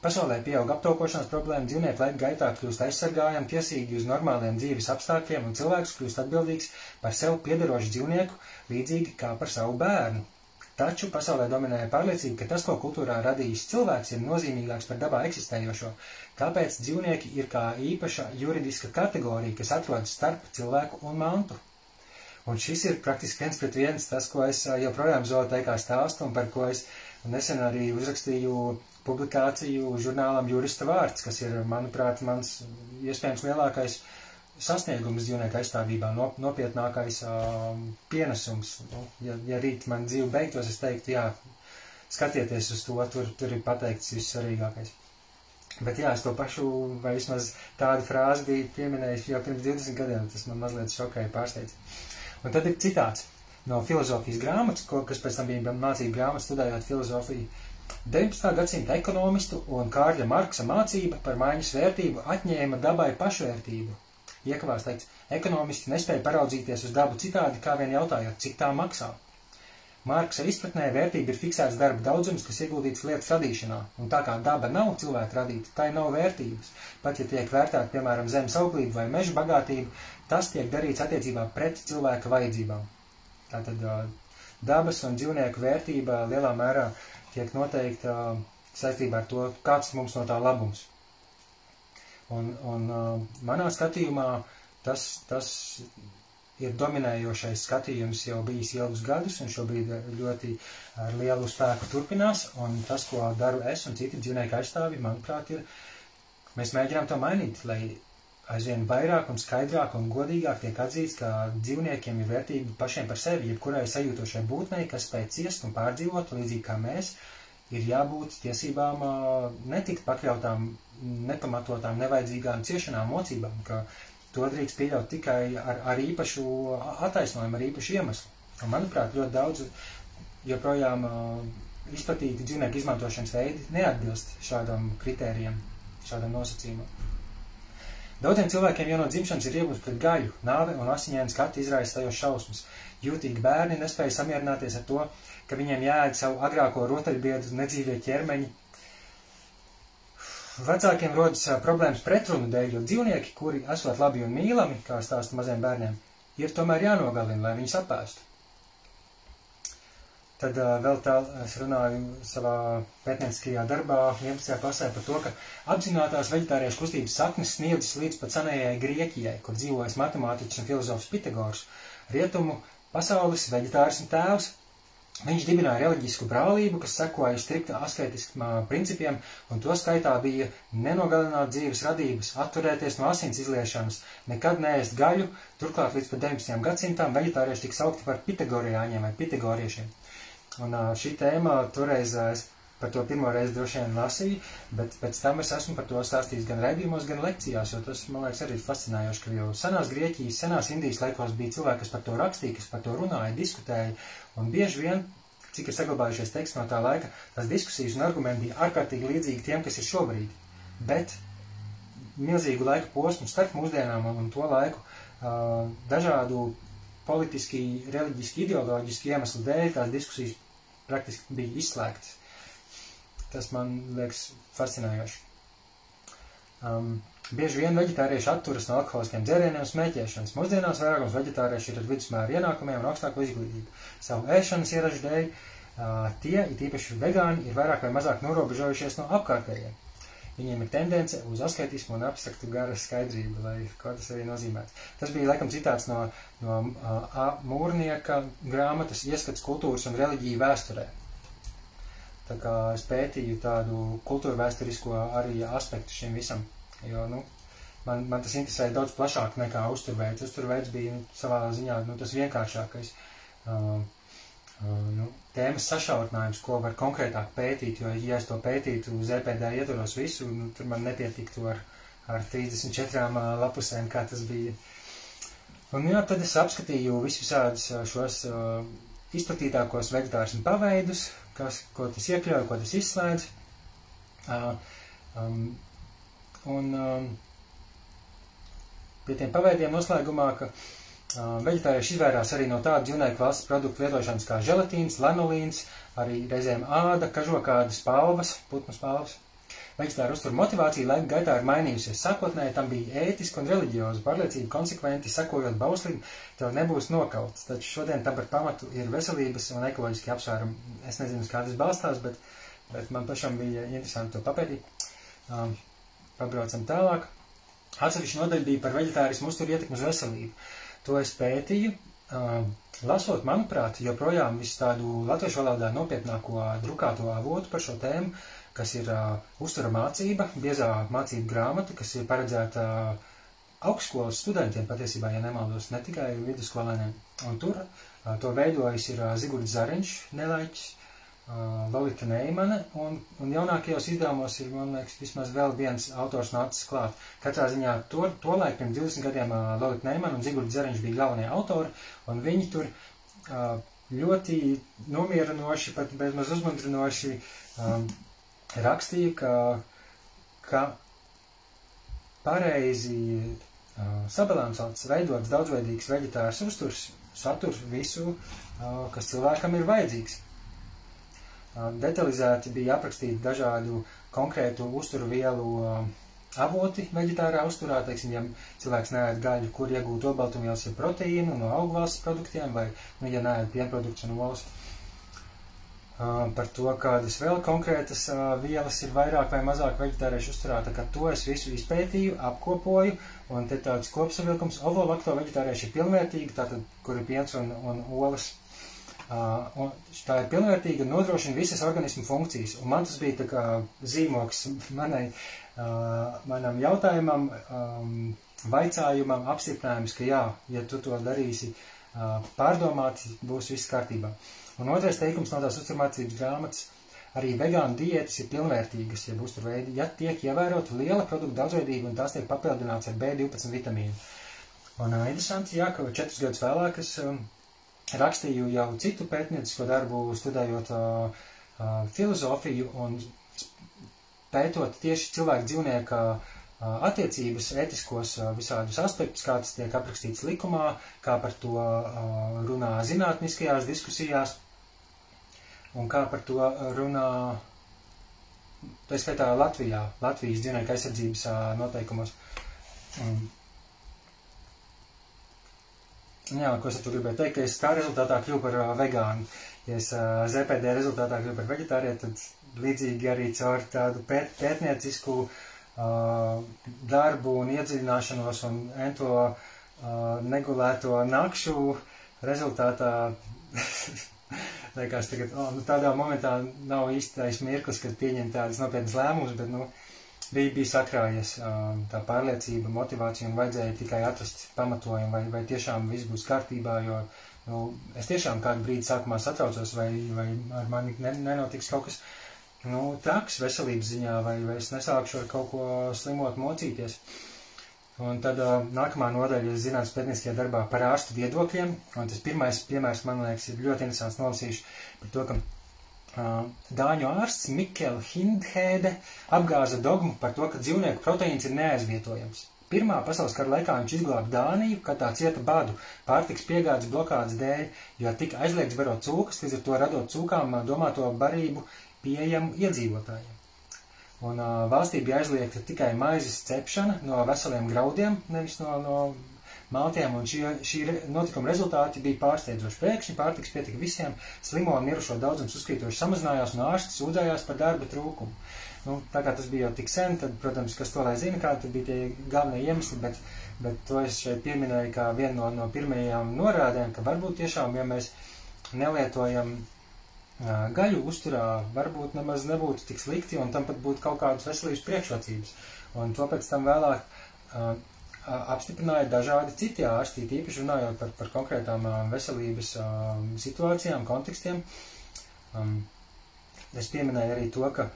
Pasaulē pieaug aptaukošanās problēma, dzīvnieku laika gaitā kļūst aizsargājami, tiesīgi uz normāliem dzīves apstākļiem, un cilvēks kļūst atbildīgs par sev piederošu dzīvnieku, līdzīgi kā par savu bērnu. Taču pasaulē dominēja pārliecība, ka tas, ko kultūrā radījis cilvēks, ir nozīmīgāks par dabā eksistējošo. Tāpēc dzīvnieki ir kā īpaša juridiska kategorija, kas atrodas starp cilvēku un mantu. Un šis ir praktiski 1:1 tas, ko es joprojām zootēkā stāstu un par ko es nesen arī uzrakstīju publikāciju žurnālam Jurista vārds, kas ir, manuprāt, mans iespējams lielākais sasniegums dzīvnieku aizstāvībā, nopietnākais pienesums. Ja rīt man dzīve beigtos, es teiktu, jā, skatieties uz to, tur ir pateikts vissvarīgākais. Bet jā, es to pašu, vai vismaz tādu frāzi biju pieminējis jau pirms 20 gadiem, tas man mazliet šokēja pārsteidz. Un tad ir citāts no filozofijas grāmatas, kas pēc tam bija mācība grāmata studējot filozofiju. 19. gadsimta ekonomistu un Kārļa Marksa mācība par maiņas vērtību atņēma dabai pašvērtību. Iekavās teikts, ekonomisti nespēja paraudzīties uz dabu citādi, kā vien jautājot, cik tā maksā. Marksa izpratnē vērtība ir fiksēts darba daudzums, kas ieguldīts lietas radīšanā, un tā kā daba nav cilvēka radīta, tai nav vērtības. Pat ja tiek vērtēta, piemēram, zemes auglība vai meža bagātība, tas tiek darīts attiecībā pret cilvēka vajadzībām. Tātad dabas un dzīvnieku vērtība lielā mērā tiek noteikta saistībā ar to, kāds mums no tā labums. Un manā skatījumā tas ir dominējošais skatījums jau bijis ilgus gadus, un šobrīd ļoti ar lielu spēku turpinās, un tas, ko daru es un citi dzīvnieku aizstāvi, manuprāt, ir mēs mēģinām to mainīt, lai aizvien vairāk un skaidrāk un godīgāk tiek atzīts, ka dzīvniekiem ir vērtīgi pašiem par sevi, jebkurai sajūtošai būtnei, kas spēj ciest un pārdzīvot, līdzīgi kā mēs, ir jābūt tiesībām netikt pakļautām nepamatotām, nevajadzīgām ciešanām, mocībām, ka to drīkst pieļaut tikai ar īpašu attaisnojumu, ar īpašu iemeslu. Un, manuprāt, ļoti daudz joprojām izplatīti dzīvnieku izmantošanas veidi neatbilst šādam kritērijam, šādam nosacījumam. Daudziem cilvēkiem jau no dzimšanas ir iegūts pret gaļu, nāve un asiņaini skati izraisa tajos šausmas. Jūtīgi bērni nespēja samierināties ar to, ka viņiem jāēd savu agrāko rotaļbiedu nedzīvie ķermeņi. Vecākiem rodas problēmas pretrunu dēļ, jo dzīvnieki, kuri esot labi un mīlami, kā stāsta maziem bērniem, ir tomēr jānogalina, lai viņus apēstu. Tad vēl tā es runāju savā pētnieciskajā darbā 11. klasē par to, ka apzinātās veģetāriešu kustības saknes sniedzas līdz pat senajai Grieķijai, kur dzīvojas matemātiķis un filozofs Pitagors, rietumu pasaules veģetārismu tēvs. Viņš dibināja reliģisku brālību, kas sekoja strikta asketiskiem principiem, un to skaitā bija nenogalināt dzīves radības, atturēties no asins izliešanas, nekad neēst gaļu, turklāt līdz pat 19. gadsimtam veģetārieši tika saukti par pitagoriāņiem vai pitagoriešiem. Un šī tēma toreiz es par to pirmo reizi droši vien lasīju, bet pēc tam es esmu par to stāstījis gan raidījumos, gan lekcijās, jo tas, man liekas, arī fascinējoši, ka jau senās Grieķijas, senās Indijas laikos bija cilvēki, kas par to rakstīja, kas par to runāja, diskutēja, un bieži vien, cik ir saglabājušies teksts no tā laika, tās diskusijas un argumenti bija ārkārtīgi līdzīgi tiem, kas ir šobrīd, bet milzīgu laika posmu starp mūsdienām un to laiku dažādu politiski, reliģiski, ideoloģiski iemeslu dēļ tās diskusijas praktiski bija izslēgtas. Tas man liekas fascinējoši. Bieži vien veģetārieši atturas no alkoholiskiem dzērieniem un smēķēšanas. Mūsdienās vairākums veģetārieši ir ar vidusmēru ienākumiem un augstāku izglītību. Savu ēšanas ieražu dēļ tie, it īpaši vegāni, ir vairāk vai mazāk norobežojušies no apkārtējiem. Viņiem ir tendence uz asketismu un abstraktu gara skaidrību, lai ko tas arī nozīmētu. Tas bija laikam citāts no A. Mūrnieka grāmatas Ieskats kultūras un reliģiju vēsturē. Tā kā es pētīju tādu kultūra vēsturisko arī aspektu šim visam, jo, man tas interesēja daudz plašāk nekā uzturveids. Uzturveids bija savā ziņā tas vienkāršākais. Tēmas sašaurinājums, ko var konkrētāk pētīt, jo, ja es to pētītu ZPD ietvaros visu, tur man nepietiktu ar 34 lapusēm, kā tas bija. Un tad es apskatīju visādus šos izplatītākos veģetārismu paveidus, ko tas iekļauj, ko tas izslēdz. Pie tiem paveidiem noslēgumā, ka veģetārieši izvairās arī no tādu dzīvnieku valsts produktu lietošanas kā želatīns, lanolīns, arī reizēm āda, kažokādas spalvas, putnu spalvas. Veģetāru uzturu motivācija laika gaitā ir mainījusies. Sākotnēji tam bija ētiska un reliģioza pārliecība, konsekventi sakojot bauslim, tev nebūs nokauts. Taču šodien tam par pamatu ir veselības un ekoloģiski apsvērumi. Es nezinu, kā tas balstās, bet man pašam bija interesanti to papētīt. Pabraucam tālāk. Atsevišķa nodaļa bija par veģetārismu uzturu ietekmi uz veselību. To es pētīju, lasot, manuprāt, joprojām visu tādu latviešu valodā nopietnāko drukāto avotu par šo tēmu, kas ir uztura mācība, biezā mācību grāmata, kas ir paredzēta augstskolas studentiem patiesībā, ja nemaldos, ne tikai vidusskolēniem. Un tur to veidojis ir Zigurds Zariņš, nelaiķis, Lolita Neimane, un jaunākajos izdevumos ir, man liekas, vismaz vēl viens autors nācis klāt. Katrā ziņā tolaik pirms 20 gadiem Lolita Neimane un Zigurds Zariņš bija galvenie autori, un viņi tur ļoti nomierinoši, pat bezmaz uzmundrinoši rakstīja, ka pareizi sabalansēts, veidots daudzveidīgs veģetārs uzturs satur visu, kas cilvēkam ir vajadzīgs. Detalizēti bija aprakstīti dažādu konkrētu uzturu vielu avoti veģetārā uzturā, teiksim, ja cilvēks neēd gaļu, kur iegūt olbaltumvielas ir proteīnu no augvalsts produktiem, vai, ja neēd pienprodukts un olas. Par to, kādas vēl konkrētas vielas ir vairāk vai mazāk veģetāriešu uzturā, tā kā to es visu izpētīju, apkopoju, un te tāds kopsavilkums, ovo-lakto veģetārieši ir pilnvērtīgi, tātad, kur ir piens un olas. Un tā ir pilnvērtīga un nodrošina visas organismu funkcijas. Un man tas bija tā kā zīmoks manai manam jautājumam, vaicājumam apstiprinājums, ka jā, ja tu to darīsi pārdomāti, būs viss kārtībā. Un otrais teikums no tās uzturmācības grāmatas, arī vegānu diētas ir pilnvērtīgas, ja uzturveidi, ja tiek ievērota liela produktu daudzveidība un tās tiek papildināts ar B12 vitamīnu. Un interesanti, jā, ka 4 gadus vēlāk es rakstīju jau citu pētniecisko darbu, studējot filozofiju un pētot tieši cilvēku dzīvnieka attiecības, etiskos visādus aspektus, kā tas tiek aprakstīts likumā, kā par to runā zinātniskajās diskusijās un kā par to runā, tā skaitā Latvijas dzīvnieku aizsardzības noteikumos. Jā, ko es ar to gribēju teikt, ka es tā rezultātā kļuvu par vegānu. Ja es ZPD rezultātā kļuvu par veģetārieti, tad līdzīgi arī caur tādu pētniecisku darbu un iedziļināšanos un ento negulēto nakšu rezultātā liekas tagad, tādā momentā nav īstais mirklis, kad pieņem tādas nopietnas lēmumus, bet, bija sakrājies tā pārliecība, motivācija un vajadzēja tikai atrast pamatojumu, vai tiešām viss būs kārtībā, jo es tiešām kādu brīdi sākumā satraucos, vai ar mani nenotiks kaut kas traks veselības ziņā, vai es nesākšu ar kaut ko slimot mocīties. Un tad nākamā nodaļa zinātnes pētnieciskajā darbā par ārstu viedokļiem, un tas pirmais piemērs, man liekas, ir ļoti interesants, nolasīšu par to, ka dāņu ārsts Mikkel Hindhēde apgāza dogmu par to, ka dzīvnieku proteīns ir neaizvietojams. Pirmā pasaules kara laikā viņš izglāba Dāniju, kad tā cieta badu pārtiks piegādes blokādes dēļ, jo tika aizliegts barot cūkas, līdz ar to radot cūkām domāto barību pieejamu iedzīvotājiem. Un valstī bija aizliegta tikai maizes cepšana no veseliem graudiem, nevis no maltiem, un šī notikuma rezultāti bija pārsteidzoši. Pēkšņi pārtiks pietika visiem, slimo un mirušo daudzums uzkrītoši samazinājās, un ārsts sūdzējās par darba trūkumu. Tā kā tas bija jau tik sen, tad, protams, kas to lai zina, kādi bija tie galvenie iemesli, bet to es šeit pieminēju kā vienu no pirmajām norādēm, ka varbūt tiešām, ja mēs nelietojam gaļu uzturā, varbūt nemaz nebūtu tik slikti, un tam pat būtu kaut kādas veselības priekšrocības. Un to pēc tam vēlāk apstiprināja dažādi citi ārsti, tīpaši runājot par konkrētām veselības situācijām, kontekstiem. Es pieminēju arī to, ka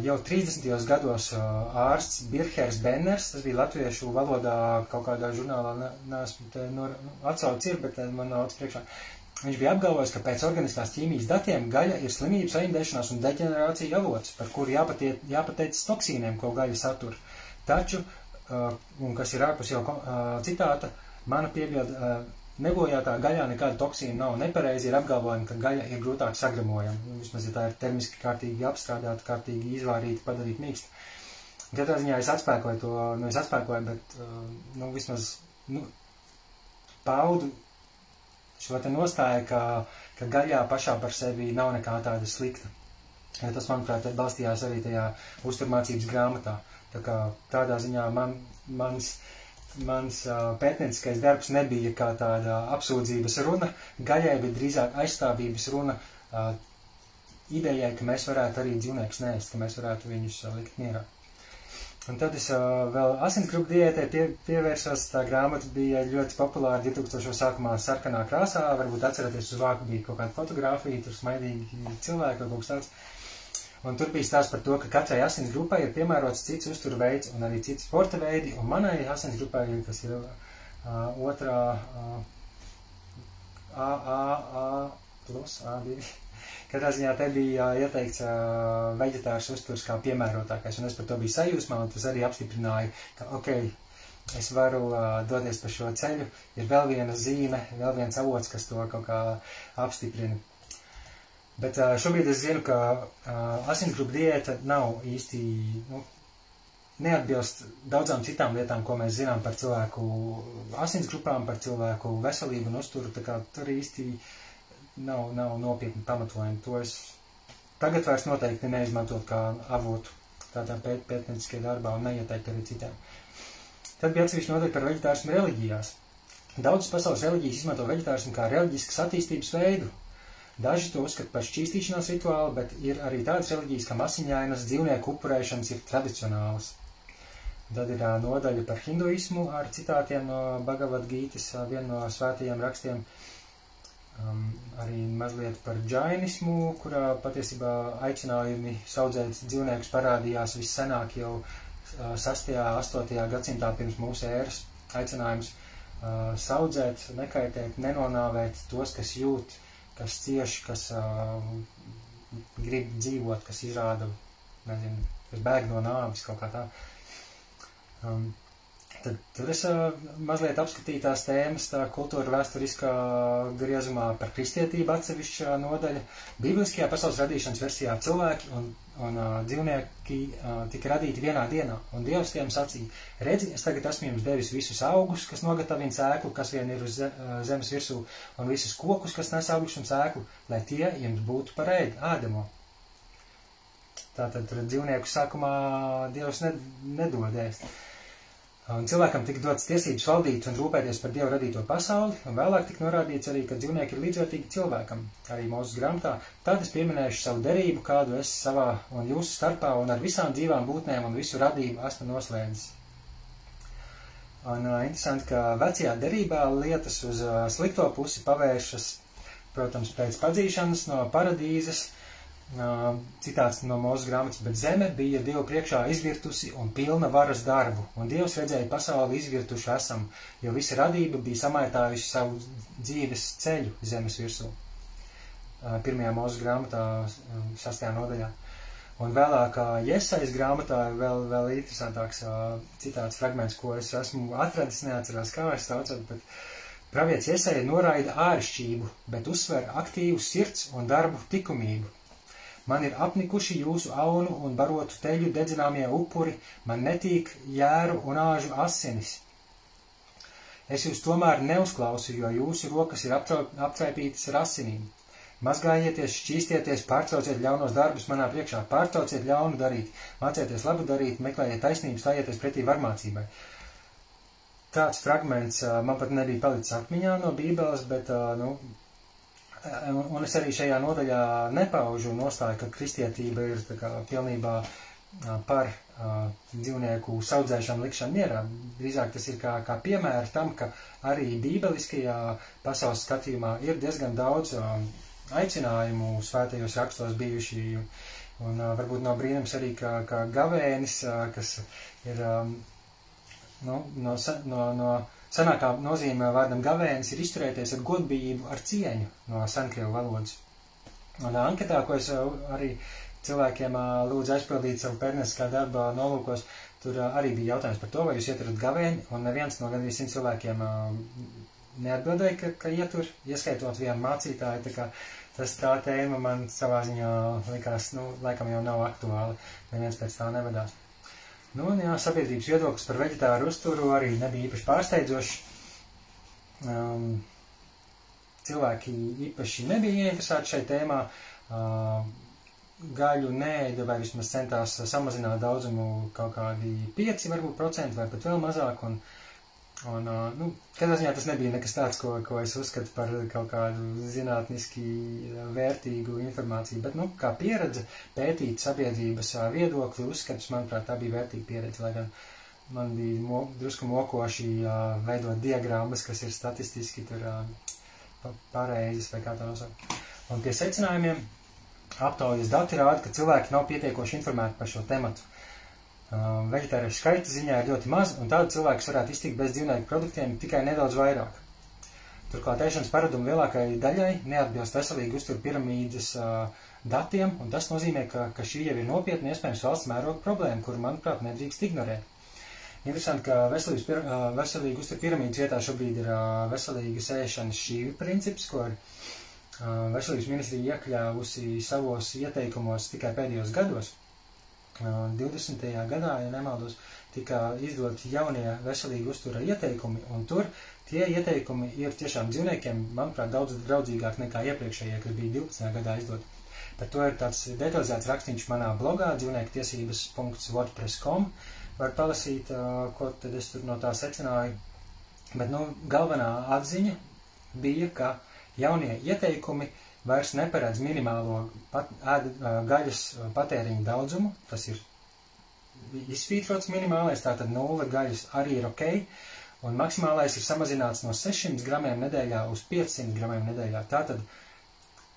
jau 30. gados ārsts Birhers Benners, tas bija latviešu valodā kaut kādā žurnālā, neesmu te atsaucis ir, bet man nav priekšā. Viņš bija apgalvojis, ka pēc organiskās ķīmijas datiem gaļa ir slimības saindēšanās un deģenerācija avots, par kuru jāpateicas toksīniem, ko gaļa satur. Taču, un kas ir ārpus jau citāta, mana piebilda, nebojātā gaļā nekāda toksīna nav. Nepareizi ir apgalvojumi, ka gaļa ir grūtāk sagramojama. Vismaz, ja tā ir termiski kārtīgi apstrādāta, kārtīgi izvārīta, padarīta mīksta. Katrā ziņā es atspēkoju to, bet vismaz paudu šo te nostāju, ka gaļā pašā par sevi nav nekā tāda slikta. Ja tas, manuprāt, balstījās arī tajā uzturmācības grāmatā. Tā kā tādā ziņā mans pētnieciskais darbs nebija kā tāda apsūdzības runa gaļai, bet drīzāk aizstāvības runa idejai, ka mēs varētu arī dzīvniekus neēst, ka mēs varētu viņus likt mierā. Un tad es vēl asinsgrupu diētai pievērsos, tā grāmata bija ļoti populāra 2000. sākumā sarkanā krāsā, varbūt atceraties, uz vāku bija kaut kāda fotografija, tur smaidīgi cilvēki vai kaut kas tāds. Un tur bija stāsts par to, ka katrai asinsgrupai ir piemērots cits uzturu veids un arī citi sporta veidi, un manai asinsgrupai, kas ir otrā A2, katrā ziņā te bija ieteikts veģetārs uzturs kā piemērotākais, un es par to biju sajūsmā, un tas arī apstiprināja, ka, es varu doties pa šo ceļu, ir vēl viena zīme, vēl viens avots, kas to kaut kā apstiprina. Bet šobrīd es zinu, ka asinsgrupu diēta nav īsti, neatbilst daudzām citām lietām, ko mēs zinām par cilvēku asinsgrupām, par cilvēku veselību un uzturu, tā kā tur īsti nav nopietni pamatojumi. To es tagad vairs noteikti neizmantot kā avotu tādā pētnieciskajā darbā un neieteikt arī citiem. Tad bija atsevišķi noteikti par veģetārismu reliģijās. Daudzas pasaules reliģijas izmanto veģetārismu kā reliģiskas attīstības veidu. Daži to uzskata par šķīstīšanās rituālu, bet ir arī tādas reliģijas, kam asiņainas dzīvnieku upurēšanas ir tradicionālas. Tad ir nodaļa par hinduismu ar citātiem no Bhagavad Gītas, viena no svētajiem rakstiem. Arī mazliet par džainismu, kurā patiesībā aicinājumi saudzēt dzīvniekus parādījās vissenāk jau 6. 8. gadsimtā pirms mūsu ēras. Aicinājums saudzēt, nekaitēt, nenonāvēt tos, kas jūt, kas cieš, kas grib dzīvot, kas izrāda, nezinu, kas bēg no nāves kaut kā tā. Tad es mazliet apskatīju tās tēmas, tā kultūra vēsturiskā griezumā par kristietību atsevišķā nodaļa. Bībeliskajā pasaules radīšanas versijā cilvēki un dzīvnieki tika radīti vienā dienā, un Dievs tiem sacīja: redzi, es tagad esmu jums devis visus augus, kas nogatavina sēklu, kas vien ir uz zemes virsū, un visus kokus, kas nes augus un sēklu, lai tie jums būtu par ēdamo. Tātad tur dzīvnieku sākumā Dievs nedod ēst. Un cilvēkam tika dots tiesības valdīt un rūpēties par Dievu radīto pasauli, un vēlāk tika norādīts arī, ka dzīvnieki ir līdzvērtīgi cilvēkam. Arī Mūzes grāmatā: tad es pieminēšu savu derību, kādu es savā un jūsu starpā un ar visām dzīvām būtnēm un visu radību esmu noslēdzis. Un interesanti, ka vecajā derībā lietas uz slikto pusi pavēršas, protams, pēc padzīšanas no paradīzes. Citāts no Mūzes grāmatas: bet zeme bija Dievu priekšā izvirtusi un pilna varas darbu, un Dievs redzēja pasauli izvirtuši esam, jo visa radība bija samaitājuši savu dzīves ceļu zemes virsū. 1. Mūzes grāmatā 6. nodaļā. Un vēlāk Jesajas grāmatā vēl interesantāks citāts fragments, ko es esmu atradis, neatcerās, kā es saucot, bet pravietis Jesaja noraida āršķību, bet uzsver aktīvu sirds un darbu likumību. Man ir apnikuši jūsu aunu un barotu teļu dedzināmie upuri, man netīk jēru un āžu asinis. Es jūs tomēr neuzklausu, jo jūsu rokas ir aptraipītas ar asinīm. Mazgājieties, šķīstieties, pārtrauciet ļaunos darbus manā priekšā, pārtrauciet ļaunu darīt, mācieties labu darīt, meklējiet taisnību, stājieties pretī varmācībai. Tāds fragments man pat nebija palicis atmiņā no Bībeles, bet, un es arī šajā nodaļā nepaužu nostāju, ka kristietība ir tā kā pilnībā par dzīvnieku saudzēšanu likšanu mierā. Drīzāk tas ir kā piemēra tam, ka arī bībeliskajā pasaules skatījumā ir diezgan daudz aicinājumu svētajos rakstos bijuši, un varbūt nav brīnums arī, ka gavēnis, kas ir no senākā nozīmē vārdam gavēnis, ir izturēties ar godbijību, ar cieņu no senkrievu valodas. Un anketā, ko es arī cilvēkiem lūdzu aizpildīt savu pērnieciskā darba nolūkos, tur arī bija jautājums par to, vai jūs ieturat gavēni, un neviens no gandrīz 100 cilvēkiem neatbildēja, ka ietur, ieskaitot vienu mācītāju, tā kā tā tēma man savā ziņā likās, laikam jau nav aktuāla, neviens pēc tā nevadās. Un jā, sabiedrības viedoklis par veģetāru uzturu arī nebija īpaši pārsteidzoši. Cilvēki īpaši nebija ieinteresēti šai tēmā. Gaļu neēda vai vismaz centās samazināt daudzumu kaut kādi 5% vai pat vēl mazāk. Katrā ziņā tas nebija nekas tāds, ko es uzskatu par kaut kādu zinātniski vērtīgu informāciju, bet, kā pieredze pētīt sabiedrības viedokli, uzskats, manuprāt, tā bija vērtīga pieredze, lai gan man bija drusku mokoši veidot diagrammas, kas ir statistiski tur pareizes vai kā tā nosaukt. Un pie secinājumiem aptaujas dati rāda, ka cilvēki nav pietiekoši informēti par šo tematu. Veģetāriešu skaita ziņā ir ļoti maz, un tādu cilvēkus varētu iztikt bez dzīvnieku produktiem tikai nedaudz vairāk. Turklāt ēšanas paradumu lielākajai daļai neatbilst veselīgu uzturu piramīdas datiem, un tas nozīmē, ka šī jau ir nopietna iespējams valsts mēroga problēma, kuru, manuprāt, nedrīkst ignorēt. Interesanti, ka veselīgu uzturu piramīdas vietā šobrīd ir veselīgas ēšanas šķīvi princips, ko Veselības ministrija iekļāvusi savos ieteikumos tikai pēdējos gados. 20. gadā, ja nemaldos, tika izdoti jaunie veselīgi uztura ieteikumi, un tur tie ieteikumi ir tiešām dzīvniekiem, manuprāt, daudz draudzīgāk nekā iepriekšējie, kas bija 12. gadā izdoti. Par to ir tāds detalizēts rakstīņš manā blogā, dzīvniektiesības.wordpress.com. Var palasīt, ko tad es tur no tā secināju. Bet, galvenā atziņa bija, ka jaunie ieteikumi vairs neparedz minimālo gaļas patēriņu daudzumu, tas ir izsvītrots minimālais, tātad 0 gaļas arī ir ok, un maksimālais ir samazināts no 600 gramiem nedēļā uz 500 gramiem nedēļā. Tātad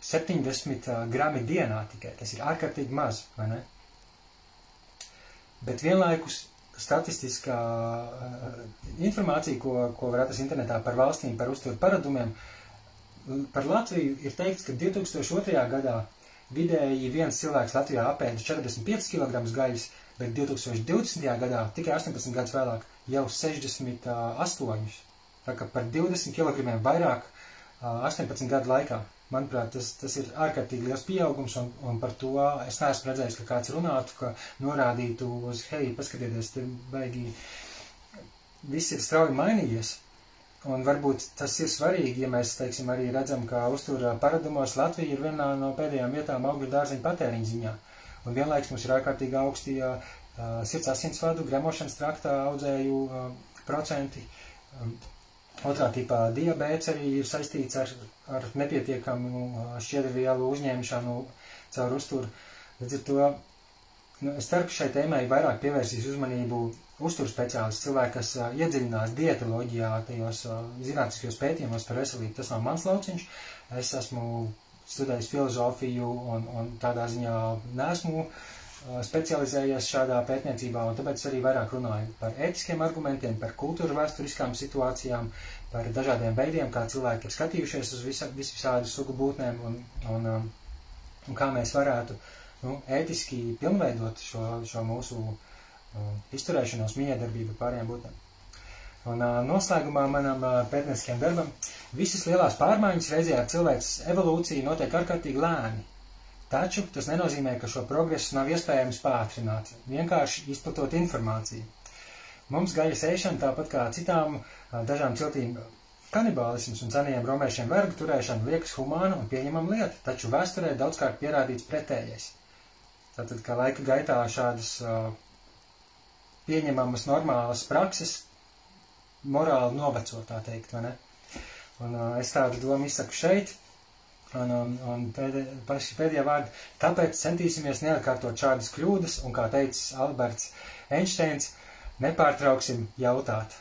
70 grami dienā tikai, tas ir ārkārtīgi maz, vai ne? Bet vienlaikus statistiskā informācija, ko var atrast internetā par valstīm, par uzturu paradumiem, par Latviju ir teikts, ka 2002. gadā vidēji viens cilvēks Latvijā apēda 45 kg gaļas, bet 2020. gadā, tikai 18 gadus vēlāk, jau 68. Tā kā par 20 kg vairāk 18 gadu laikā. Manuprāt, tas ir ārkārtīgi liels pieaugums, un par to es neesmu redzējis, ka kāds runātu, ka norādītu uz, hei, paskatieties, te baigi, viss ir strauji mainījies. Un varbūt tas ir svarīgi, ja mēs, teiksim, arī redzam, ka uztura paradumos Latvija ir vienā no pēdējām vietām augļu dārzeņu patēriņa ziņā. Un vienlaiks mums ir ārkārtīgi augsti sirds asinsvadu, gremošanas traktā audzēju procenti. Otrā tipā diabēts arī ir saistīts ar nepietiekamu šķiedrvielu uzņemšanu caur uzturu. Līdz ar to, es ceru, ka šai tēmai vairāk pievērsīs uzmanību uzturu speciālisti, cilvēki, kas iedziļinās dietoloģijā, tajos zinātniskajos pētījumos par veselību. Tas nav mans lauciņš. Es esmu studējis filozofiju un tādā ziņā neesmu specializējies šādā pētniecībā, un tāpēc arī vairāk runāju par ētiskiem argumentiem, par kultūra vēsturiskām situācijām, par dažādiem veidiem, kā cilvēki ir skatījušies uz visādu sugu būtnēm, un kā mēs varētu ētiski pilnveidot šo mūsu izturēšanos miedarbību pārējām būtnēm. Un noslēgumā manam pētnieciskajam darbam visas lielās pārmaiņas reizē ar cilvēces evolūciju notiek ārkārtīgi lēni. Taču tas nenozīmē, ka šo progresu nav iespējams pātrināt, vienkārši izplatot informāciju. Mums gaļas ēšana, tāpat kā citām dažām ciltīm kanibālisms un senajiem romiešiem vergu turēšana liekas humāna un pieņemama lieta, taču vēsturē daudzkārt pierādīts pretējais. Tātad, kā laika gaitā šādas pieņemamas normālas prakses morāli noveco, tā teikt, vai ne? Un es tādu domu izsaku šeit. Un pēdējā vārda, tāpēc centīsimies neatkārtot šādas kļūdas, un, kā teicis Alberts Einsteins, nepārtrauksim jautāt.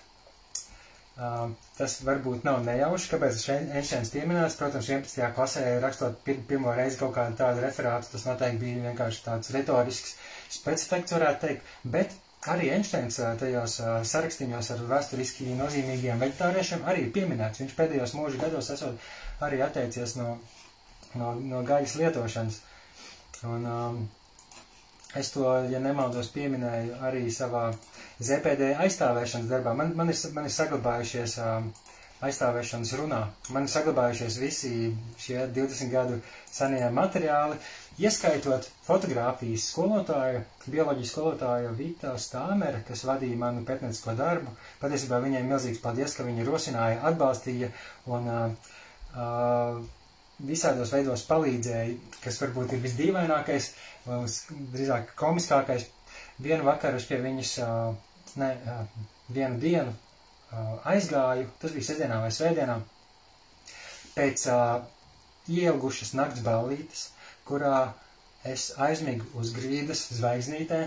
Tas varbūt nav nejauši, kāpēc Einsteins pieminēts. Protams, 11. klasē rakstot pirmo reizi kaut kādu tādu referātu, tas noteikti bija vienkārši tāds retorisks specifekts, varētu teikt, bet arī Einsteins tajos sarakstījumos ar vēsturiski nozīmīgiem veģetāriešiem arī ir pieminēts. Viņš pēdējos mūža gados esot arī atteicies no gaļas lietošanas. Un es to, ja nemaldos, pieminēju arī savā ZPD aizstāvēšanas darbā. Man ir saglabājušies aizstāvēšanas runā. Man ir saglabājušies visi šie 20 gadu senie materiāli, ieskaitot fotogrāfijas skolotāju, bioloģijas skolotāju Vita Stāmere, kas vadīja manu pētniecisko darbu. Patiesībā viņai milzīgs paldies, ka viņa rosināja, atbalstīja un visādos veidos palīdzēja, kas varbūt ir visdīvainākais, drīzāk komiskākais. Vienu vakaru es pie viņas, vienu dienu aizgāju, tas bija sestdienā vai svētdienā, pēc ielgušas nakts ballītes, kurā es aizmigu uz grīdas zvaigznītē.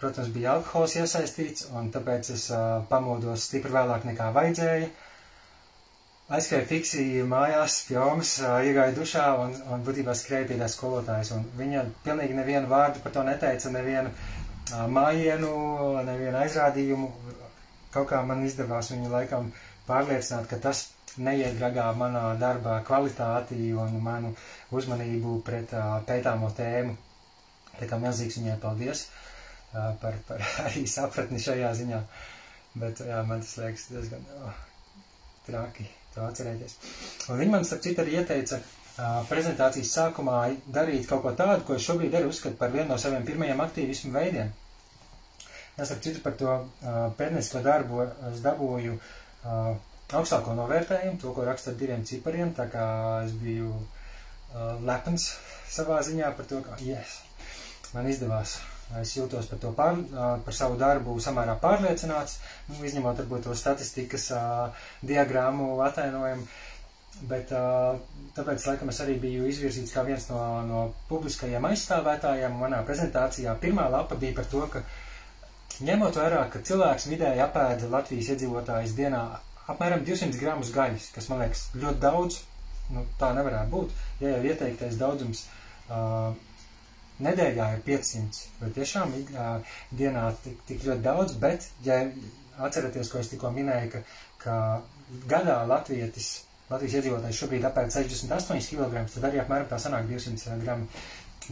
Protams, bija alkohols iesaistīts, un tāpēc es pamodos stipri vēlāk nekā vajadzēja. Aizskrēju fiksi mājās, pie omas, iegāju dušā un būtībā skrēju pie tās skolotājas. Un viņa pilnīgi nevienu vārdu par to neteica, nevienu mājienu, nevienu aizrādījumu. Kaut kā man izdevās viņu laikam pārliecināt, ka tas neiet gragā manā darbā kvalitāti un manu uzmanību pret pētāmo tēmu. Tā kā milzīgs viņai paldies par arī sapratni šajā ziņā. Bet jā, man tas liekas diezgan traki to atcerēties. Un viņi man, starp citu, arī ieteica prezentācijas sākumā darīt kaut ko tādu, ko es šobrīd arī uzskatu par vienu no saviem pirmajiem aktīvismu veidiem. Es, starp citu, par to pētniecisko darbu es dabūju augstāko novērtējumu, to, ko raksta ar 2 cipariem, tā kā es biju lepns savā ziņā par to, ka, man izdevās. Es jūtos par savu darbu samērā pārliecināts, izņemot varbūt to statistikas diagrammu atainojumu. bet tāpēc, laikam, es arī biju izvirzīts kā viens no publiskajiem aizstāvētājiem. Manā prezentācijā pirmā lapa bija par to, ka ņemot vērā, ka cilvēks vidēji apēda Latvijas iedzīvotājs dienā apmēram 200 gramus gaļas, kas, man liekas, ļoti daudz, tā nevarētu būt, ja jau ieteiktais daudzums nedēļā ir 500, vai tiešām dienā tik ļoti daudz, bet, ja atceraties, ko es tikko minēju, ka gadā Latvijas iedzīvotājs šobrīd apēd 68 kg, tad arī apmēram tā sanāk 200 gramu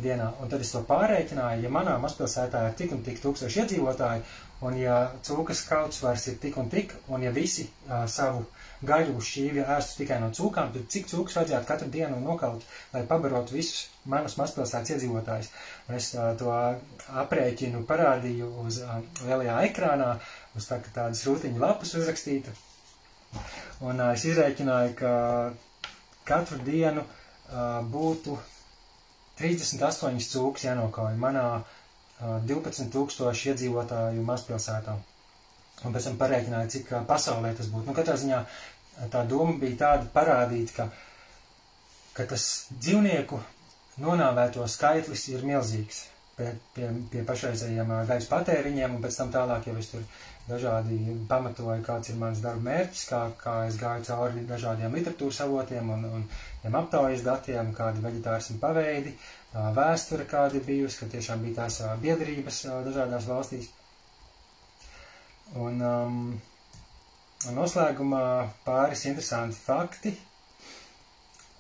dienā. Un tad es to pārreikināju, ja manā mazpilsētā ir tik un tik 1000 iedzīvotāji, un ja cūkas kautsvars ir tik un tik, un ja visi savu gaļu uz šķīvja ēstu tikai no cūkām, tad cik cūkas vajadzētu katru dienu nokaut, lai pabarotu visus manas mazpilsētas iedzīvotājus. Es to aprēķinu parādīju uz lielajā ekrānā, uz tādas rūtiņu lapas uzrakstītu. Un es izrēķināju, ka katru dienu būtu 38 cūkas jānokauj manā 12,000 iedzīvotāju mazpilsētā. Un pēc tam parēķināju, cik pasaulē tas būtu. Katrā ziņā tā doma bija tāda parādīt, ka tas dzīvnieku nonāvēto skaitlis ir milzīgs pie pašreizējiem gaļas patēriņiem, un pēc tam tālāk jau es tur dažādi pamatoju, kāds ir mans darba mērķis, kā es gāju cauri dažādiem literatūras avotiem un aptaujas datiem, kādi veģetārismu paveidi, vēsture kādi bijusi, ka tiešām bija tās biedrības dažādās valstīs. Un noslēgumā pāris interesanti fakti,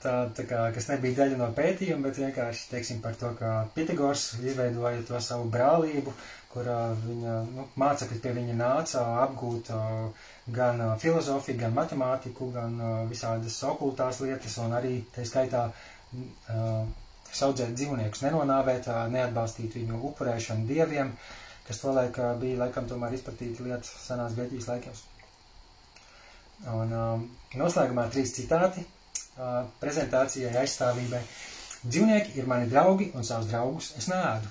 kas nebija daļa no pētījuma, bet vienkārši, teiksim, par to, ka Pitagors izveidoja to savu brālību, kurā viņa, mācekļi pie viņa nāca apgūt gan filozofiju, gan matemātiku, gan visādas okultās lietas, un arī, tā skaitā, saudzēt dzīvniekus, nenonāvēt, neatbalstīt viņu upurēšanu dieviem, kas tolaik bija, laikam, tomēr izplatīta lieta senās Beļģijas laikos. Un noslēgumā 3 citāti prezentācijai aizstāvībai. Dzīvnieki ir mani draugi un savus draugus es neēdu.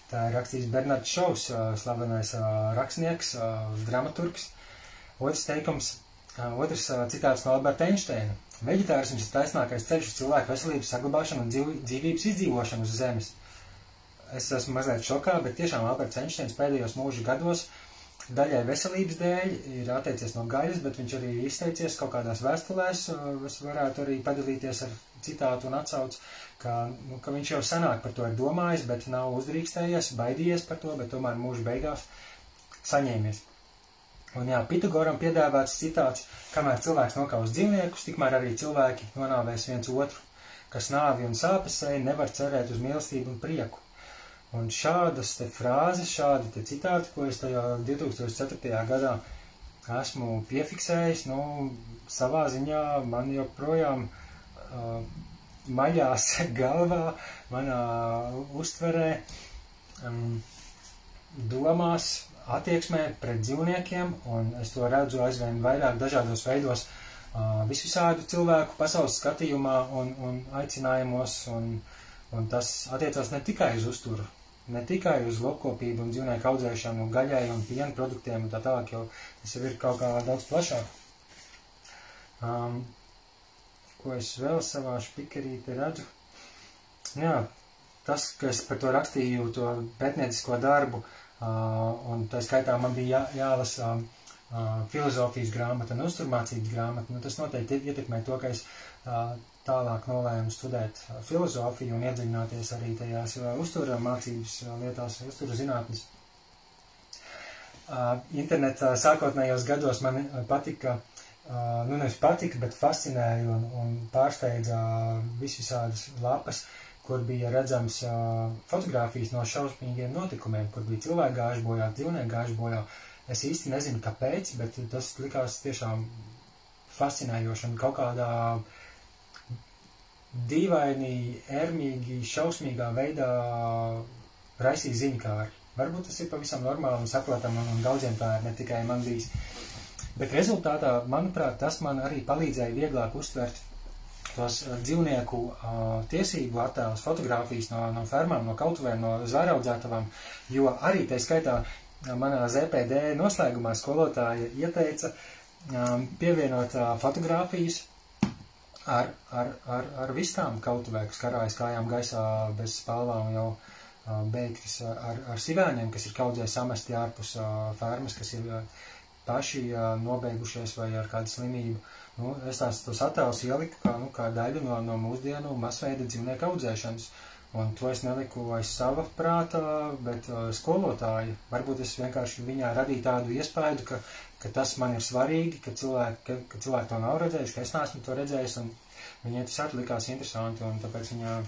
Tā ir rakstījis Bernards Šovs, slavenais rakstnieks, dramaturgs. Otrs citāts no Alberta Einsteina. Veģetārisms ir taisnākais ceļš uz cilvēku veselības saglabāšanu un dzīvības izdzīvošanu uz zemes. Es esmu mazliet šokā, bet tiešām Alberts Einsteins pēdējos mūža gados daļai veselības dēļ ir atteicies no gaļas, bet viņš arī izteicies kaut kādās vēstulēs. Es varētu arī padalīties ar citātu un atsaucu, ka viņš jau senāk par to ir domājis, bet nav uzdrīkstējies, baidījies par to, bet tomēr mūža beigās saņēmies. Un jā, Pitagoram piedāvāts citāts, kamēr cilvēks nokaus dzīvniekus, tikmēr arī cilvēki nonāvēs viens otru, kas nāvi un sāpes sēj nevar cerēt uz mīlestību un prieku. Un šādas te frāzes, šādi te citāti, ko es tajā 2004. gadā esmu piefiksējis, savā ziņā man joprojām maļās galvā, manā uztverē, domās, attieksmē pret dzīvniekiem, un es to redzu aizvien vairāk dažādos veidos visvisādu cilvēku pasaules skatījumā un aicinājumos, un tas attiecās ne tikai uz uzturu, ne tikai uz lopkopību un dzīvnieku audzēšanu, gaļai un piena produktiem un tā tālāk, jo tas jau ir kaut kā daudz plašāk. Ko es vēl savā špikerīte redzu? Jā, tas, ka es par to rakstīju, to pētniecisko darbu, un tā skaitā man bija jālasa filozofijas grāmata un uzturmācības grāmata, tas noteikti ietekmē to, ka es tālāk nolēmu studēt filozofiju un iedziļināties arī tajās uztura mācības lietās, uztura zinātnes. Internetā sākotnējos gados man patika, nevis patika, bet fascinēja un pārsteidza visādas lapas, kur bija redzams fotogrāfijas no šausmīgiem notikumiem, kur bija cilvēki gājuši bojā, dzīvnieki gājuši bojā. Es īsti nezinu, kāpēc, bet tas likās tiešām fascinējoši un kaut kādā dīvaini, ērmīgi, šausmīgā veidā raisīja ziņkāri. Varbūt tas ir pavisam normāli un saprotami, un daudziem tā ir, ne tikai man bijis. Bet rezultātā, manuprāt, tas man arī palīdzēja vieglāk uztvert tos dzīvnieku tiesību attēlus, fotogrāfijas no fermām, no kautuvēm, no zvēraudzētavām, jo arī tai skaitā manā ZPD noslēgumā skolotāja ieteica pievienot fotogrāfijas ar vistām kautuvē, kas karājas kājām gaisā bez spalvām, jau beigtas ar sivēniem, kas ir kaudzē samesti ārpus fermas, kas ir paši nobeigušies vai ar kādu slimību. Nu, es tos attēlus ieliku kā daļu no mūsdienu masveida dzīvnieku audzēšanas. Un to es neliku aiz sava prāta, bet skolotāji, varbūt es vienkārši viņā radīju tādu iespēju, ka tas man ir svarīgi, ka cilvēki to nav redzējuši, ka es neesmu to redzējis, un viņai tas arī likās interesanti, un tāpēc viņa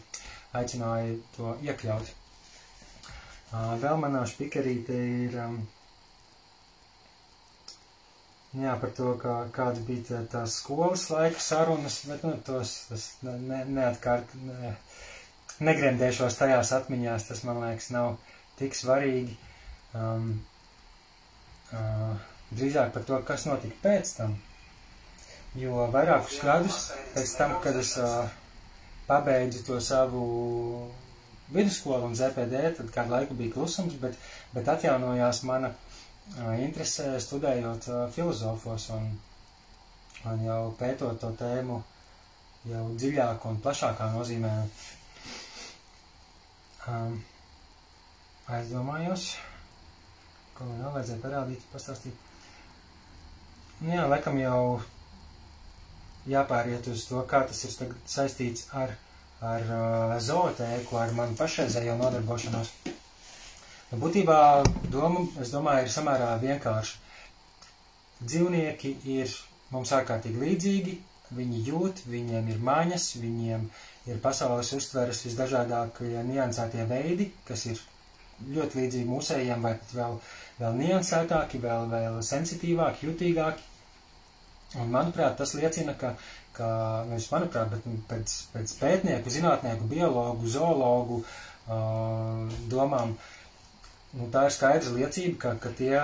aicināja to iekļaut. Vēl manā špikerīte ir, jā, par to, kāds bija tās skolas laika sarunas, bet, tas negremdēšos tajās atmiņās, tas, man liekas, nav tik svarīgi. Drīzāk par to, kas notika pēc tam. Jo vairākus gadus pēc tam, kad es pabeidzu to savu vidusskolu un ZPD, tad kādu laiku bija klusums, bet atjaunojās mana interese studējot filozofos un jau pētot to tēmu jau dziļāk un plašākā nozīmē. Aizdomājos, ko man vēl vajadzēja parādīt, pastāstīt. Jā, laikam jau jāpāriet uz to, kā tas ir saistīts ar zootēku, ar manu pašreizējo nodarbošanos. Būtībā doma, es domāju, ir samērā vienkārša. Dzīvnieki ir mums ārkārtīgi līdzīgi, viņi jūt, viņiem ir maņas, viņiem ir pasaules uztveres visdažādākie niansētie veidi, kas ir ļoti līdzīgi mūsējiem, vai pat vēl niansētāki, vēl sensitīvāki, jutīgāki. Un, manuprāt, tas liecina, nevis manuprāt, bet pēc pētnieku, zinātnieku, biologu, zoologu domām, tā ir skaidra liecība, ka tie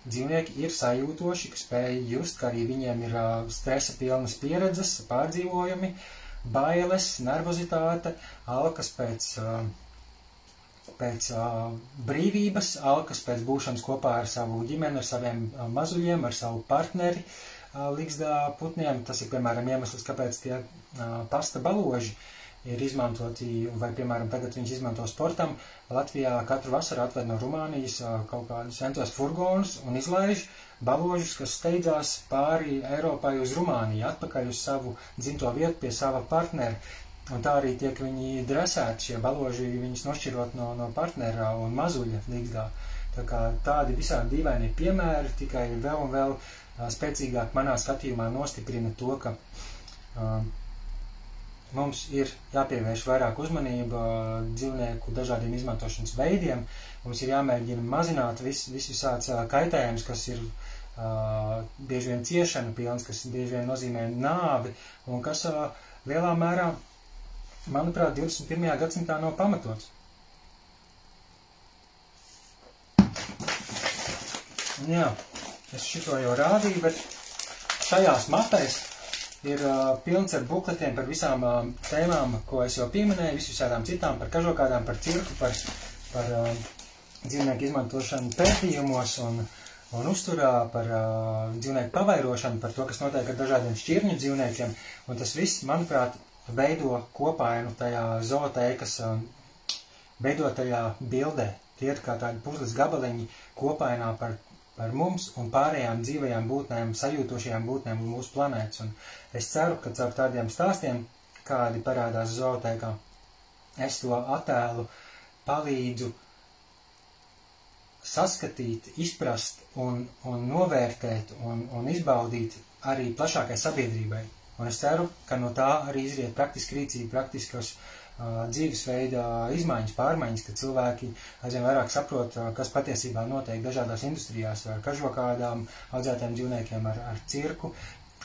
dzīvnieki ir sajūtoši, ka spēj just, ka arī viņiem ir stresa pilnas pieredzes, pārdzīvojumi, bailes, nervozitāte, alkas pēc brīvības, alkas pēc būšanas kopā ar savu ģimeni, ar saviem mazuļiem, ar savu partneri, ligzdā putniem. Tas ir, piemēram, iemesls, kāpēc tie pasta baloži ir izmantoti, vai, piemēram, tagad viņš izmanto sportam. Latvijā katru vasaru atved no Rumānijas kaut kādus entos furgonus un izlaiž baložus, kas steidzās pāri Eiropai uz Rumāniju, atpakaļ uz savu dzimto vietu pie sava partnera. Un tā arī tiek viņi dresēti, šie baloži, viņus nošķirot no partnera un mazuļa līgzdā. Tā kā tādi visādi dīvaini piemēri, tikai vēl un vēl spēcīgāk manā skatījumā nostiprina to, ka mums ir jāpievērš vairāk uzmanība dzīvnieku dažādiem izmantošanas veidiem. Mums ir jāmēģina mazināt visāds kaitējums, kas ir bieži vien ciešana pilns, kas bieži vien nozīmē nāvi, un kas lielā mērā, manuprāt, 21. gadsimtā nav pamatots. Jā, es šito jau rādīju, bet šajās mapēs ir pilns ar bukletiem par visām tēmām, ko es jau pieminēju, visām citām, par kažokādām, par cirku, par dzīvnieku izmantošanu pētījumos un uzturā, par dzīvnieku pavairošanu, par to, kas notiek ar dažādiem šķirņu dzīvniekiem, un tas viss, manuprāt, veido kopainu tajā zootēkas veidotajā bildē. Tie ir kā tādi puzles gabaliņi kopainā par mums un pārējām dzīvajām būtnēm, sajūtošajām būtnēm uz mūsu planētas. Un es ceru, ka caur tādiem stāstiem, kādi parādās zootēkā, es to attēlu palīdzu saskatīt, izprast un novērtēt un izbaudīt arī plašākai sabiedrībai. Un es ceru, ka no tā arī izriet praktiski rīcība, praktiskas dzīvesveida izmaiņas, pārmaiņas, ka cilvēki aizvien vairāk saprot, kas patiesībā notiek dažādās industrijās ar kažokādām, audzētiem dzīvniekiem, ar cirku,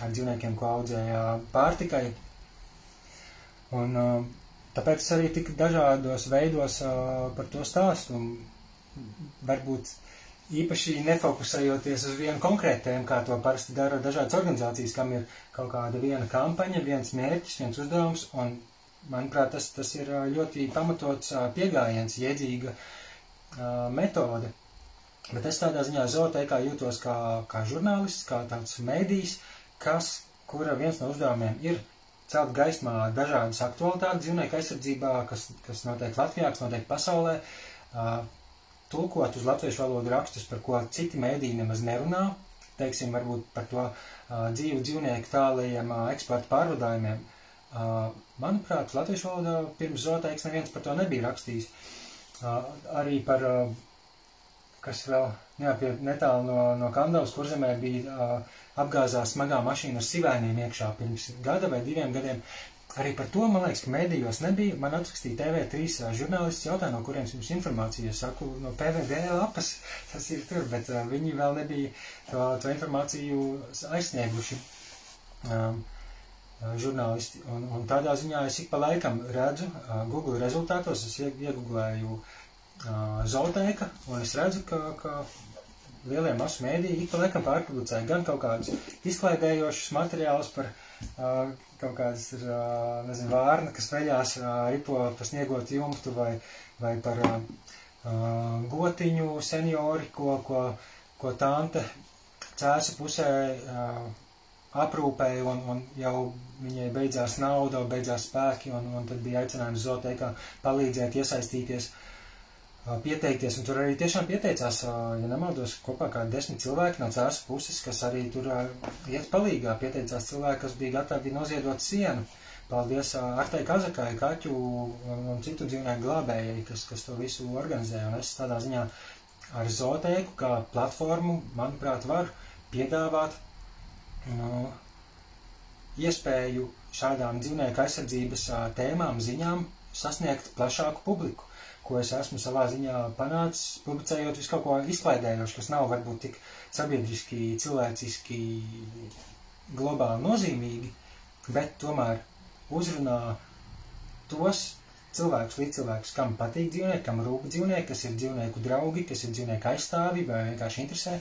ar dzīvniekiem, ko audzēja pārtikai. Un tāpēc es arī tik dažādos veidos par to stāstu, un varbūt īpaši nefokusējoties uz vienu konkrētu tēmu, kā to parasti dara dažādas organizācijas, kam ir kaut kāda viena kampaņa, viens mērķis, viens uzdevums, un manuprāt, tas ir ļoti pamatots pieejams, jēdzīga metode. Bet es tādā ziņā zootēkā jūtos kā žurnālists, kā tāds mēdījis, kura viens no uzdevumiem ir celt gaismā dažādas aktualitātes dzīvnieku aizsardzībā, kas notiek Latvijā, kas notiek pasaulē, tulkot uz latviešu valodu rakstus, par ko citi mēdīji nemaz nerunā, teiksim, varbūt par to dzīvnieku tālajiem eksporta pārvadājumiem. Manuprāt, latviešu valodā pirms zooteikas neviens par to nebija rakstījis. Arī par, kas vēl netālu no Kandavas Kurzemē bija apgāzās smagā mašīna ar sivēniem iekšā pirms gada vai 2 gadiem. Arī par to, man liekas, ka mēdījos nebija. Man atrakstīja TV3 žurnālists jautāja, no kurienes jums informācija. Es saku, no PVD lapas, tas ir tur, bet viņi vēl nebija to informāciju aizsnieguši žurnālisti. Un tādā ziņā es ik pa laikam redzu, Google rezultātos, es iegooglēju zooteika, un es redzu, ka lielie masu mēdīji ik pa laikam pārpublicē gan kaut kādus izklaidējošus materiālus par kaut kādas ir, nezinu, vārna, kas veļās, ripo pa sniegot jumtu vai par gotiņu seniori, ko tante cēsa pusē aprūpēja un jau viņai beidzās nauda, beidzās spēki un tad bija aicinājums zooteikā palīdzēt, iesaistīties, pieteikties, un tur arī tiešām pieteicās, ja nemaldos, kopā kā 10 cilvēki no cēsu puses, kas arī tur iet palīgā, pieteicās cilvēki, kas bija gatavi noziedot sienu. Paldies Artai Kazakai, kaķu un citu dzīvnieku glābējai, kas to visu organizē, un es tādā ziņā ar zooteiku kā platformu, manuprāt, var piedāvāt iespēju šādām dzīvnieku aizsardzības tēmām, ziņām sasniegt plašāku publiku, ko es esmu savā ziņā panācis, publicējot visu kaut ko izklaidējošu, kas nav varbūt tik sabiedriski, cilvēciski, globāli nozīmīgi, bet tomēr uzrunā tos cilvēkus, līdzcilvēkus, kam patīk dzīvnieki, kam rūp dzīvnieki, kas ir dzīvnieku draugi, kas ir dzīvnieku aizstāvi vai vienkārši interesē,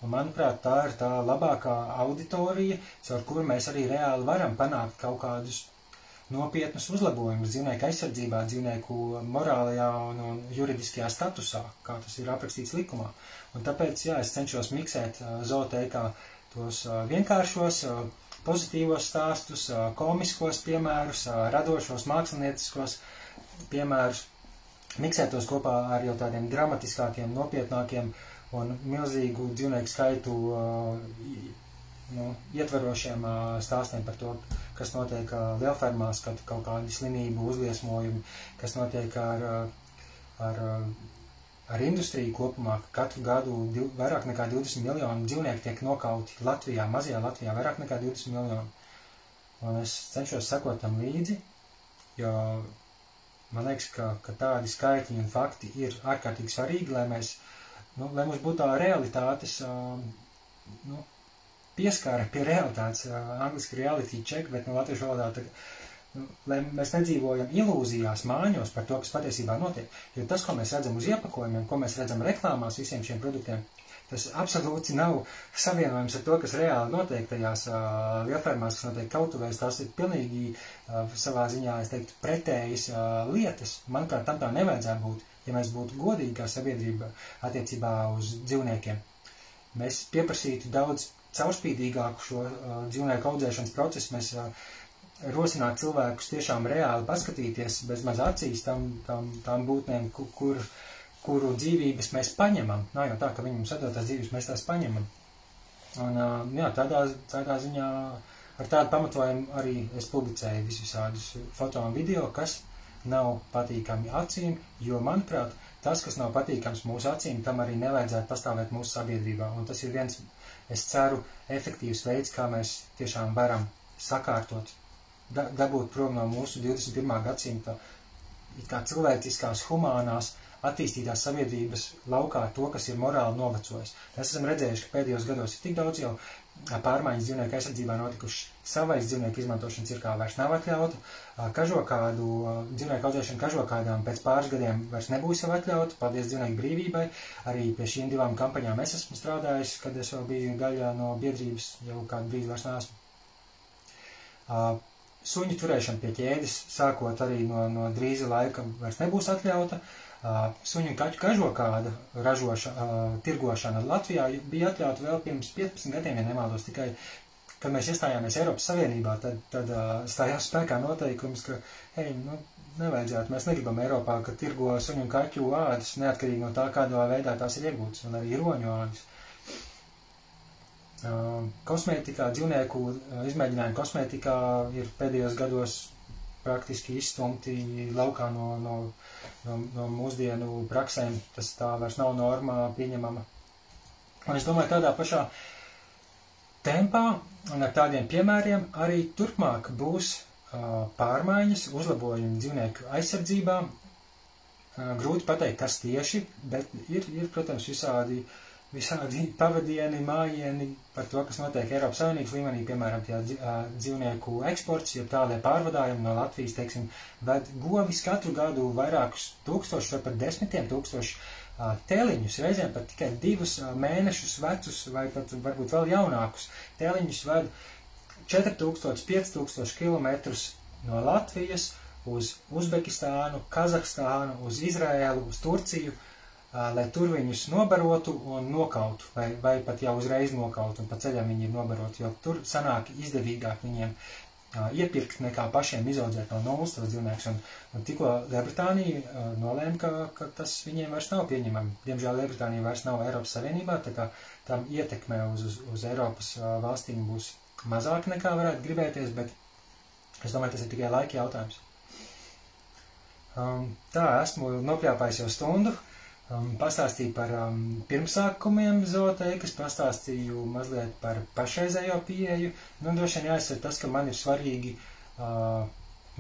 un manuprāt, tā ir tā labākā auditorija, caur kuru mēs arī reāli varam panākt kaut kādus nopietnus uzlabojumus dzīvnieku aizsardzībā, dzīvnieku morālajā un juridiskajā statusā, kā tas ir aprakstīts likumā. Un tāpēc, jā, es cenšos miksēt zooteikā tos vienkāršos, pozitīvos stāstus, komiskos piemērus, radošos, mākslinieciskos piemērus, miksēt tos kopā ar jau tādiem dramatiskākiem, nopietnākiem un milzīgu dzīvnieku skaitu ietverošiem stāstiem par to, kas notiek lielfermās, kad kaut kādi slimību uzliesmojumi, kas notiek ar industriju kopumā, ka katru gadu vairāk nekā 20 miljonu dzīvnieku tiek nokauti Latvijā, mazajā Latvijā, vairāk nekā 20 miljonu. Un es cenšos sekot tam līdzi, jo man liekas, ka tādi skaitļi un fakti ir ārkārtīgi svarīgi, lai mums būtu tā realitātes, pieskāra pie realitātes, angliski reality check, bet latviešu valodā, lai mēs nedzīvojam ilūzijās, māņos par to, kas patiesībā notiek. Jo tas, ko mēs redzam uz iepakojumiem, ko mēs redzam reklāmās visiem šiem produktiem, tas absolūti nav savienojams ar to, kas reāli notiek tajās lielfermās, kas notiek kautuvēs. Tas ir pilnīgi savā ziņā, es teiktu, pretējas lietas. Manuprāt, tam tā nevajadzētu būt, ja mēs būtu godīgi kā sabiedrība attiecībā uz dzīvniekiem. Mēs pieprasītu daudz caurspīdīgāku šo dzīvnieku audzēšanas procesu, mēs rosināt cilvēkus tiešām reāli paskatīties bez maz acīs tām būtnēm, kuru dzīvības mēs paņemam. Nav jau tā, ka viņi mums atdotās dzīvības, mēs tās paņemam. Un jā, tādā ziņā ar tādu pamatojumu arī es publicēju visādus foto un video, kas nav patīkami acīm, jo, manuprāt, tas, kas nav patīkams mūsu acīm, tam arī nevajadzētu pastāvēt mūsu sabiedrībā. Un tas ir viens, es ceru, efektīvs veids, kā mēs tiešām varam sakārtot, dabūt prom no mūsu 21. gadsimta kā cilvēciskās, humānās, attīstītās sabiedrības laukā to, kas ir morāli novecojis. Mēs esam redzējuši, ka pēdējos gados ir tik daudz jau pārmaiņas dzīvnieku aizsardzībā notikuši. Savais dzīvnieku izmantošana cirkā vairs nav atļauta. Dzīvnieku audzēšana kažokādām pēc pāris gadiem vairs nebūs jau atļauta. Paldies dzīvnieku brīvībai. Arī pie šīm 2 kampaņām es esmu strādājis, kad es vēl biju daļā no biedrības, jau kādu brīdi vairs neesmu. Suņu turēšana pie ķēdes, sākot arī no drīza laika, vairs nebūs atļauta. Suņu un kaķu kažokāda tirgošana Latvijā bija atļauta vēl pirms 15 gadiem, ja nemaldos, tikai kad mēs iestājāmies Eiropas Savienībā, tad stājās spēkā noteikums, ka, hei, nu, nevajadzētu, mēs negribam Eiropā, ka tirgo suņu un kaķu ādas, neatkarīgi no tā, kādā veidā tās ir iegūtas, un arī roņu ādas. Kosmētikā, dzīvnieku izmēģinājumi kosmētikā ir pēdējos gados praktiski izstumti laukā no mūsdienu praksēm. Tas tā vairs nav normā pieņemama. Un es domāju, tādā pašā tempā un ar tādiem piemēriem arī turpmāk būs pārmaiņas, uzlabojumi dzīvnieku aizsardzībā. Grūti pateikt, kas tieši, bet ir protams, visādi pavadieni, mājieni par to, kas notiek Eiropas Savienības līmenī, piemēram, tie dzīvnieku eksports, ja tādie pārvadājumi no Latvijas, teiksim, ved govis katru gadu vairākus tūkstošus vai pat 10 000 teliņus, reizēm pat tikai 2 mēnešus vecus vai pat varbūt vēl jaunākus teliņus ved 4000, 5000 kilometrus no Latvijas uz Uzbekistānu, Kazahstānu, uz Izraēlu, uz Turciju, lai tur viņus nobarotu un nokautu, vai pat jau uzreiz nokautu, un pa ceļam viņi ir nobaroti, jo tur sanāk izdevīgāk viņiem iepirkt nekā pašiem izaudzēt no nulles tos dzīvniekus. Un tikko Lielbritānija nolēma, ka tas viņiem vairs nav pieņemami. Diemžēl Lielbritānija vairs nav Eiropas Savienībā, tā kā tam ietekme uz Eiropas valstīm būs mazāk nekā varētu gribēties, bet es domāju, tas ir tikai laika jautājums. Tā, esmu nopļāpājis jau stundu. Pastāstīju par pirmsākumiem zooteikas, pastāstīju mazliet par pašreizējo pieeju. Nu, droši vien jāizsver tas, ka man ir svarīgi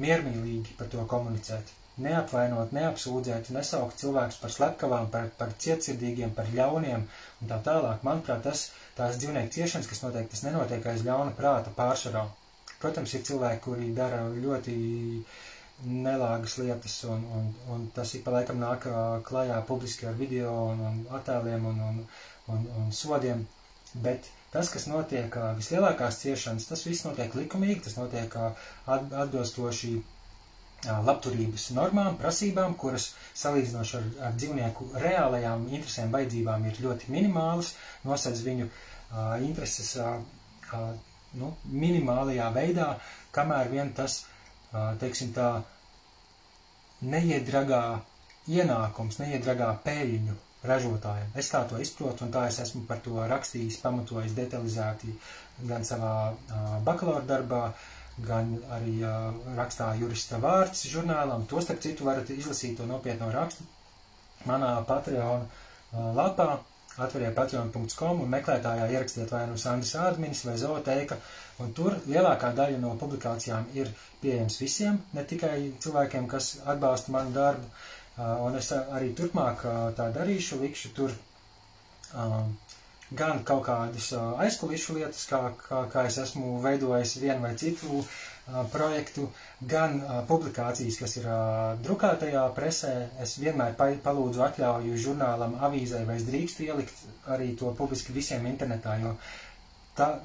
miermīlīgi par to komunicēt. Neapvainot, neapsūdzēt, nesaukt cilvēkus par slepkavām, par cietsirdīgiem, par ļauniem un tā tālāk. Manuprāt, tās dzīvnieku ciešanas, kas notiek, tas nenotiek aiz ļauna prāta pārsvarā. Protams, ir cilvēki, kuri dara ļoti nelāgas lietas, un tas ik pa laikam nāk klajā publiski ar video un attēliem un sodiem, bet tas, kas notiek vislielākās ciešanas, tas viss notiek likumīgi, tas notiek atbilstoši labturības normām, prasībām, kuras salīdzinoši ar dzīvnieku reālajām interesēm, vajadzībām ir ļoti minimālas, nosedz viņu intereses minimālajā veidā, kamēr vien tas teiksim tā, neiedragā ienākums, neiedragā pēļņu ražotājiem. Es tā to izprotu, un tā es esmu par to rakstījis, pamatojis detalizēti gan savā bakalaura darbā, gan arī rakstā Jurista vārds žurnālam. To starp citu varat izlasīt to nopietno rakstu manā Patreon lapā, atveriet patreon.com un meklētājā ierakstiet vai nu Sandris Ādminis vai Zooteika, un tur lielākā daļa no publikācijām ir pieejams visiem, ne tikai cilvēkiem, kas atbalsta manu darbu, un es arī turpmāk tā darīšu, likšu tur gan kaut kādas aizkulišu lietas, kā es esmu veidojis vienu vai citu projektu, gan publikācijas, kas ir drukātajā presē. Es vienmēr palūdzu atļauju žurnālam, avīzei, vai es drīkstu ielikt arī to publiski visiem internetā, jo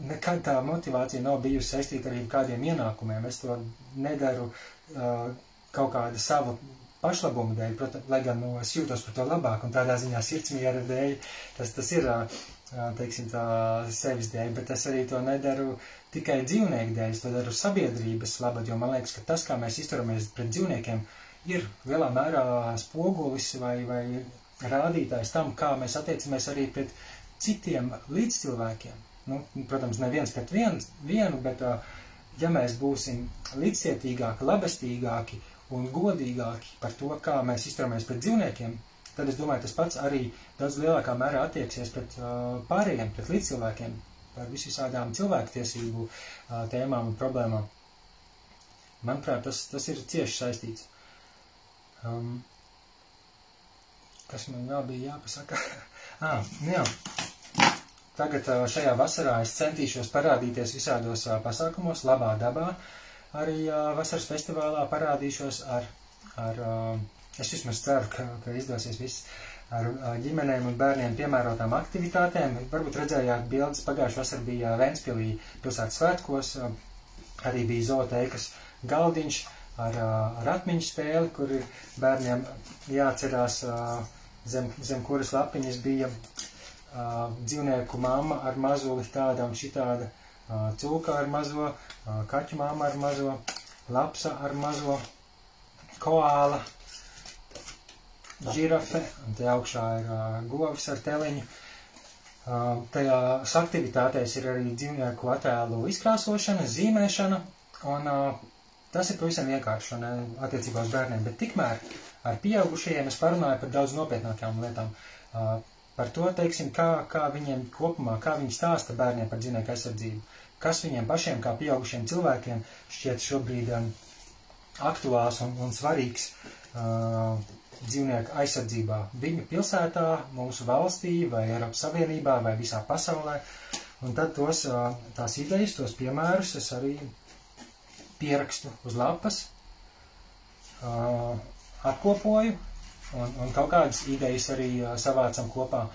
nekad tā motivācija nav bijusi saistīta arī ar kādiem ienākumiem. Es to nedaru kaut kāda savu pašlabumu dēļ, lai gan es jūtos par to labāk, un tādā ziņā sirdsmiera dēļ, tas ir, teiksim tā, sevis dēļ, bet es arī to nedaru tikai dzīvnieku dēļ, es to daru sabiedrības labad, jo man liekas, ka tas, kā mēs izturamies pret dzīvniekiem, ir lielā mērā spogulis vai rādītājs tam, kā mēs attiecamies arī pret citiem līdzcilvēkiem. Nu, protams, ne viens pret vienu, bet ja mēs būsim līdzcietīgāki, labestīgāki un godīgāki par to, kā mēs izturamies pret dzīvniekiem, tad es domāju, tas pats arī daudz lielākā mērā attieksies pret pārējiem, pret līdzcilvēkiem, par visādām cilvēktiesību tēmām un problēmām. Manuprāt, tas ir cieši saistīts. Kas man vēl bija jāpasaka? Jā. Tagad šajā vasarā es centīšos parādīties visādos pasākumos, labā dabā. Arī vasaras festivālā parādīšos es vismaz ceru, ka izdosies viss ar ģimenēm un bērniem piemērotām aktivitātēm. Varbūt redzējāt bildes, pagājušajā vasarā bija Ventspilī pilsētas svētkos, arī bija zooteikas galdiņš ar atmiņu spēli, kur bērniem jāatcerās, zem kuras lapiņas bija dzīvnieku mamma ar mazuli tāda un šitāda, cūka ar mazo, kaķu māma ar mazo, lapsa ar mazo, koāla, žirafe, un te augšā ir govis ar teliņu. Tajās aktivitātēs ir arī dzīvnieku attēlu izkrāsošana, zīmēšana, un tas ir pavisam vienkārši un attiecībā uz bērniem, bet tikmēr ar pieaugušajiem es parunāju par daudz nopietnākām lietām. Par to, teiksim, kā viņiem kopumā, kā viņi stāsta bērniem par dzīvnieku aizsardzību, kas viņiem pašiem, kā pieaugušiem cilvēkiem, šķiet šobrīd aktuāls un svarīgs dzīvnieku aizsardzībā viņu pilsētā, mūsu valstī, vai Eiropas Savienībā, vai visā pasaulē. Un tad tās idejas, tos piemērus es arī pierakstu uz lapas, apkopoju un kaut kādas idejas arī savācam kopā.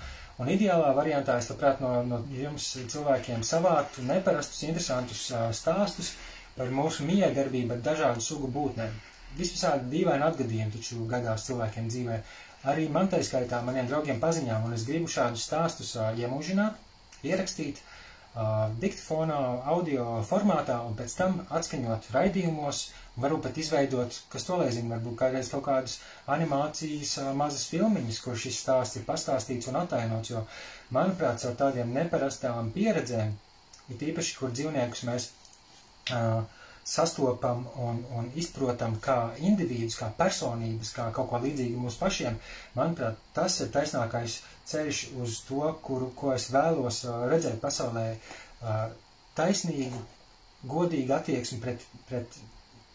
Un ideālā variantā es labprāt no jums cilvēkiem savāktu neparastus, interesantus stāstus par mūsu miedarbību ar dažādu sugu būtnēm. Visvisādi dīvaini atgadījumi taču gadās cilvēkiem dzīvē. Arī man tai skaitā maniem draugiem paziņām, un es gribu šādus stāstus iemūžināt, ierakstīt diktafonā, audio formātā, un pēc tam atskaņot raidījumos, un varbūt pat izveidot, kas to lai zina, varbūt kādreiz kaut kādas animācijas mazas filmiņas, kur šis stāsts ir pastāstīts un attainots, jo, manuprāt, ar tādiem neparastām pieredzēm, it īpaši, kur dzīvniekus mēs sastopam un izprotam kā individus, kā personības, kā kaut ko līdzīgu mūsu pašiem, manuprāt, tas ir taisnākais ceļš uz to, ko es vēlos redzēt pasaulē, taisnīgu, godīgu attieksmi pret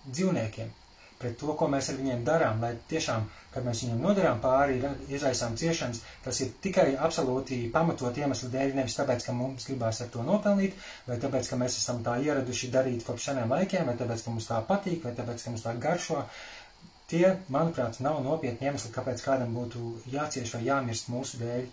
dzīvniekiem, pret to, ko mēs ar viņiem darām, lai tiešām, kad mēs viņiem nodarām pāri, izraisām ciešanas, tas ir tikai absolūti pamatot iemeslu dēļ, nevis tāpēc, ka mums gribās ar to nopelnīt, vai tāpēc, ka mēs esam tā ieraduši darīt kopš seniem laikiem, vai tāpēc, ka mums tā patīk, vai tāpēc, ka mums tā garšo. Tie, manuprāt, nav nopietni iemesli, kāpēc kādam būtu jācieš vai jāmirst mūsu dēļ.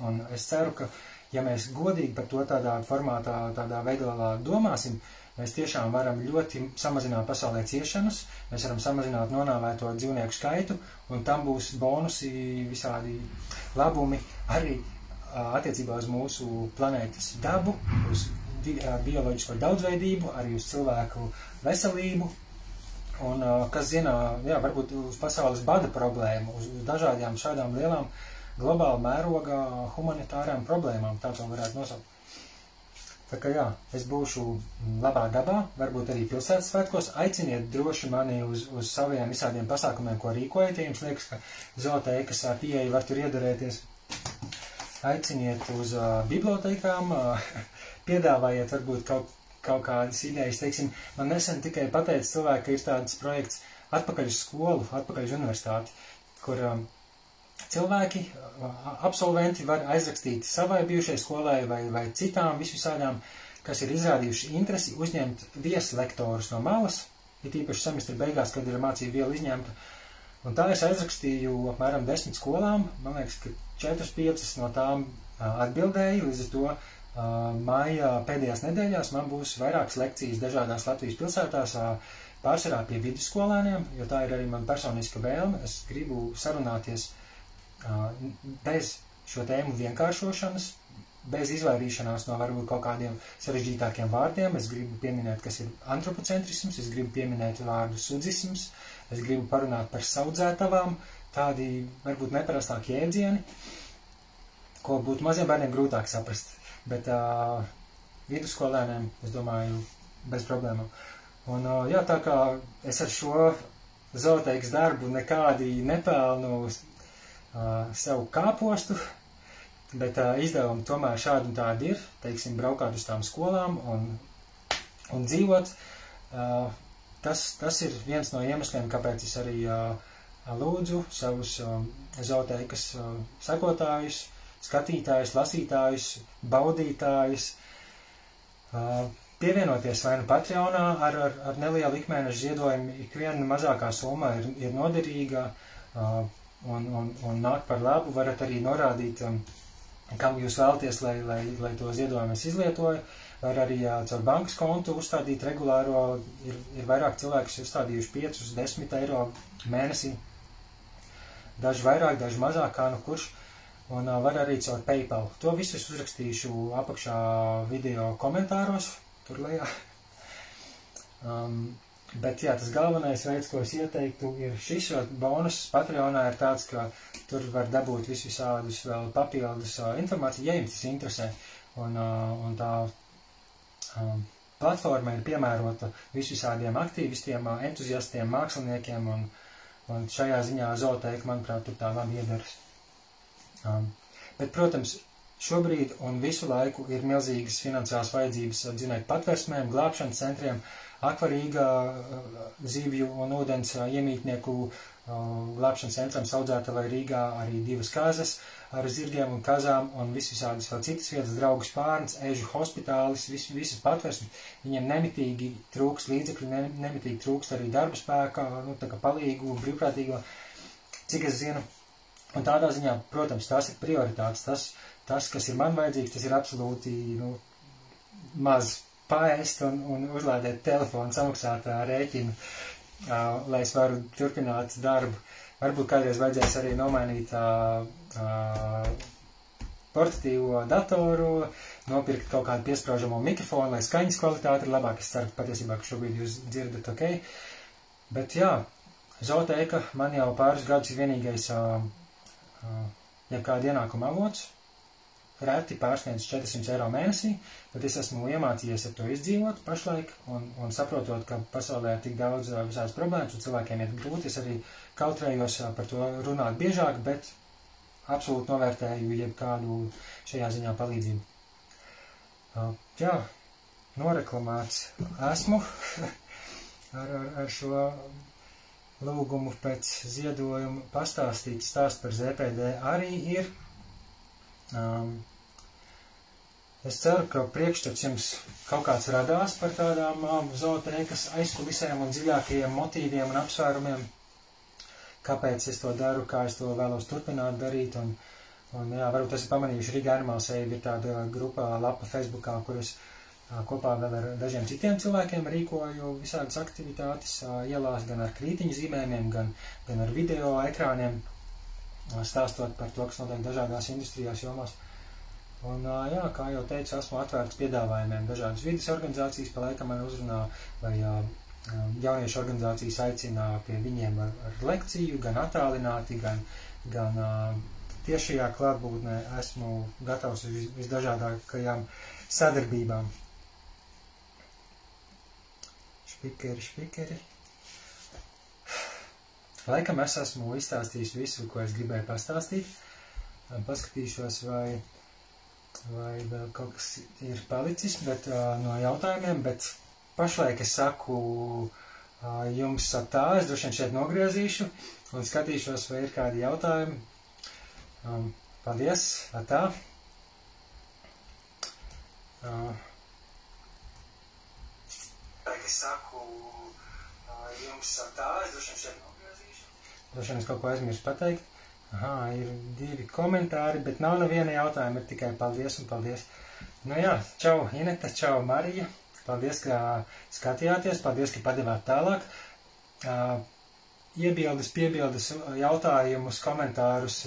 Un es ceru, ka, ja mēs godīgi par to tādā formātā, tādā veidolā domāsim, mēs tiešām varam ļoti samazināt pasaulē ciešanas, mēs varam samazināt nonāvēto dzīvnieku skaitu, un tam būs bonusi visādi labumi arī attiecībā uz mūsu planētas dabu, uz bioloģisko daudzveidību, arī uz cilvēku veselību, un, kas zina, jā, varbūt uz pasaules bada problēmu, uz dažādām šādām lielām globāla mēroga humanitārām problēmām, tā to varētu nosaukt. Tā kā jā, es būšu labā dabā, varbūt arī pilsētas svētkos, aiciniet droši mani uz saviem visādiem pasākumiem, ko rīkojat, ja jums liekas, ka zooteikas pieeja var tur iedarēties. Aiciniet uz bibliotekām, piedāvājiet varbūt kaut kādas idejas, teiksim, man nesen tikai pateica cilvēki, ka ir tāds projekts atpakaļ uz skolu, atpakaļ uz universitāti, kur cilvēki, absolventi var aizrakstīt savai bijušai skolai vai citām visādām, kas ir izrādījuši interesi uzņemt vieslektorus no malas, ir īpaši semestra beigās, kad ir mācību viela izņemta. Un tā es aizrakstīju apmēram 10 skolām, man liekas, ka 4-5 no tām atbildēja, līdz ar to maija pēdējās nedēļās man būs vairākas lekcijas dažādās Latvijas pilsētās, pārsvarā pie vidusskolēniem, jo tā ir arī man personiska vēlme, es gribu sarunāties bez šo tēmu vienkāršošanas, bez izvairīšanās no varbūt kaut kādiem sarežģītākiem vārdiem. Es gribu pieminēt, kas ir antropocentrisms, es gribu pieminēt vārdu sudzisms, es gribu parunāt par saudzētavām, tādi varbūt neparastāki jēdzieni, ko būtu maziem bērniem grūtāk saprast, bet vidusskolēniem, es domāju, bez problēmām. Un jā, tā kā es ar šo zooteikas darbu nekādi nepelnu savu kāpostu, bet izdevumi tomēr šādi un tādi ir, teiksim, braukāt uz tām skolām un dzīvot. Tas ir viens no iemesliem, kāpēc es arī lūdzu savus zooteikas sekotājus, skatītājus, lasītājus, baudītājus, pievienoties vai nu Patreonā ar nelielu ikmēneša ziedojumu, ikviena mazākā summa ir noderīga, un nāk par labu, varat arī norādīt, kam jūs vēlaties, lai to ziedojumu es izlietoju, var arī caur bankas kontu uzstādīt regulāro, ir vairāk cilvēki, kas uzstādījuši 5-10 eiro mēnesī, daži vairāk, daži mazāk, kā nu kurš, un var arī caur PayPal. To visu es uzrakstīšu apakšā video komentāros, tur lejā. Bet jā, tas galvenais veids, ko es ieteiktu, ir šis, jo bonus Patreonā ir tāds, ka tur var dabūt visādus vēl papildus informāciju, ja jums tas interesē. Un tā platforma ir piemērota visādiem aktīvistiem, entuziastiem, māksliniekiem, un šajā ziņā Zootēka, manuprāt, tur tā labi iedaras. Bet, protams, šobrīd un visu laiku ir milzīgas finansiālas vajadzības dzīvnieku patversmēm, glābšanas centriem, akvarīgā zivju un ūdens iemītnieku glābšanas centram Saudzētavai Rīgā arī 2 kazas ar zirgiem un kazām un visādas vēl citas vietas, draugu spārns, ežu hospitālis, visas patversmes. Viņiem nemitīgi trūks līdzekļu, nemitīgi trūkst arī darba spēka, tā kā palīgu, brīvprātīgo, cik es zinu. Un tādā ziņā, protams, tās ir prioritātes. Tas, kas ir man vajadzīgs, tas ir absolūti maz paēst un uzlādēt telefonu, samaksāt rēķinu, lai es varu turpināt darbu. Varbūt kādreiz vajadzēs arī nomainīt portatīvo datoru, nopirkt kaut kādu piesprāžamo mikrofonu, lai skaņas kvalitāte ir labāka. Es ceru, patiesībā, ka šobrīd jūs dzirdat ok. Bet jā, Zootēka man jau pāris gadus ir vienīgais jebkāda ienākuma avots. Reti pārsniedz 400 eiro mēnesī, bet es esmu iemācījies ar to izdzīvot pašlaik un saprotot, ka pasaulē ir tik daudz visādas problēmas un cilvēkiem ir grūti. Es arī kautrējos par to runāt biežāk, bet absolūti novērtēju jebkādu šajā ziņā palīdzību. Jā, noreklamēts esmu ar šo lūgumu pēc ziedojuma pastāstīt stāstu par ZPD arī ir. Es ceru, ka priekšstats jums kaut kāds radās par tādām Zootēkas aizkulisēm un dziļākajiem motīviem un apsvērumiem, kāpēc es to daru, kā es to vēlos turpināt darīt. Un jā, varbūt esat pamanījuši, Riga Animal Save ir tāda grupā lapa Facebookā, kur es kopā vēl ar dažiem citiem cilvēkiem rīkoju visādas aktivitātes ielās, gan ar krītiņu zīmējumiem, gan ar video ekrāniem, stāstot par to, kas notiek dažādās industrijās jomās. Un, jā, kā jau teicu, esmu atvērts piedāvājumiem. Dažādas vides organizācijas pa laikam man uzrunā, vai jauniešu organizācijas aicina pie viņiem ar lekciju, gan attālināti, gan tiešajā klātbūtnē. Esmu gatavs uz visdažādākajām sadarbībām. Špikeri. Laikam es esmu izstāstījis visu, ko es gribēju pastāstīt. Paskatīšos, vai vēl kaut kas ir palicis no jautājumiem, bet pašlaik es saku jums tā, es droši vien šeit nogriezīšu un skatīšos, vai ir kādi jautājumi. Paldies, tā. Es saku jums tā, es droši vien šeit nogriezīšu. Droši vien es kaut ko aizmirsu pateikt. Aha, ir 2 komentāri, bet nav neviena jautājuma, ir tikai paldies un paldies. Nu jā, čau Ineta, čau Marija, paldies, ka skatījāties, paldies, ka padevāt tālāk. Iebildes, piebildes, jautājumus, komentārus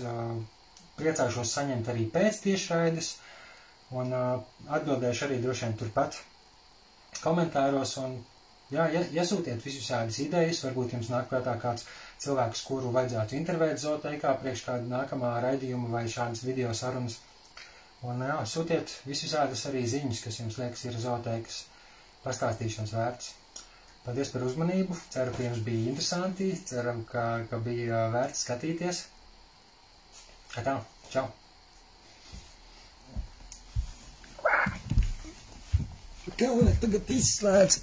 priecāšos saņemt arī pēc tiešraides un atbildēšu arī droši vien turpat komentāros un jā, iesūtiet visādas idejas, varbūt jums nāk prātā kāds cilvēks, kuru vajadzētu intervēt Zootēkā priekš kādu nākamā raidījuma vai šādas video sarunas. Un jā, sūtiet visādas arī ziņas, kas jums liekas ir Zootēkas pastāstīšanas vērts. Paldies par uzmanību, ceru, ka jums bija interesanti, ceram, ka bija vērts skatīties. Tā, čau! Kā tagad izslēdz?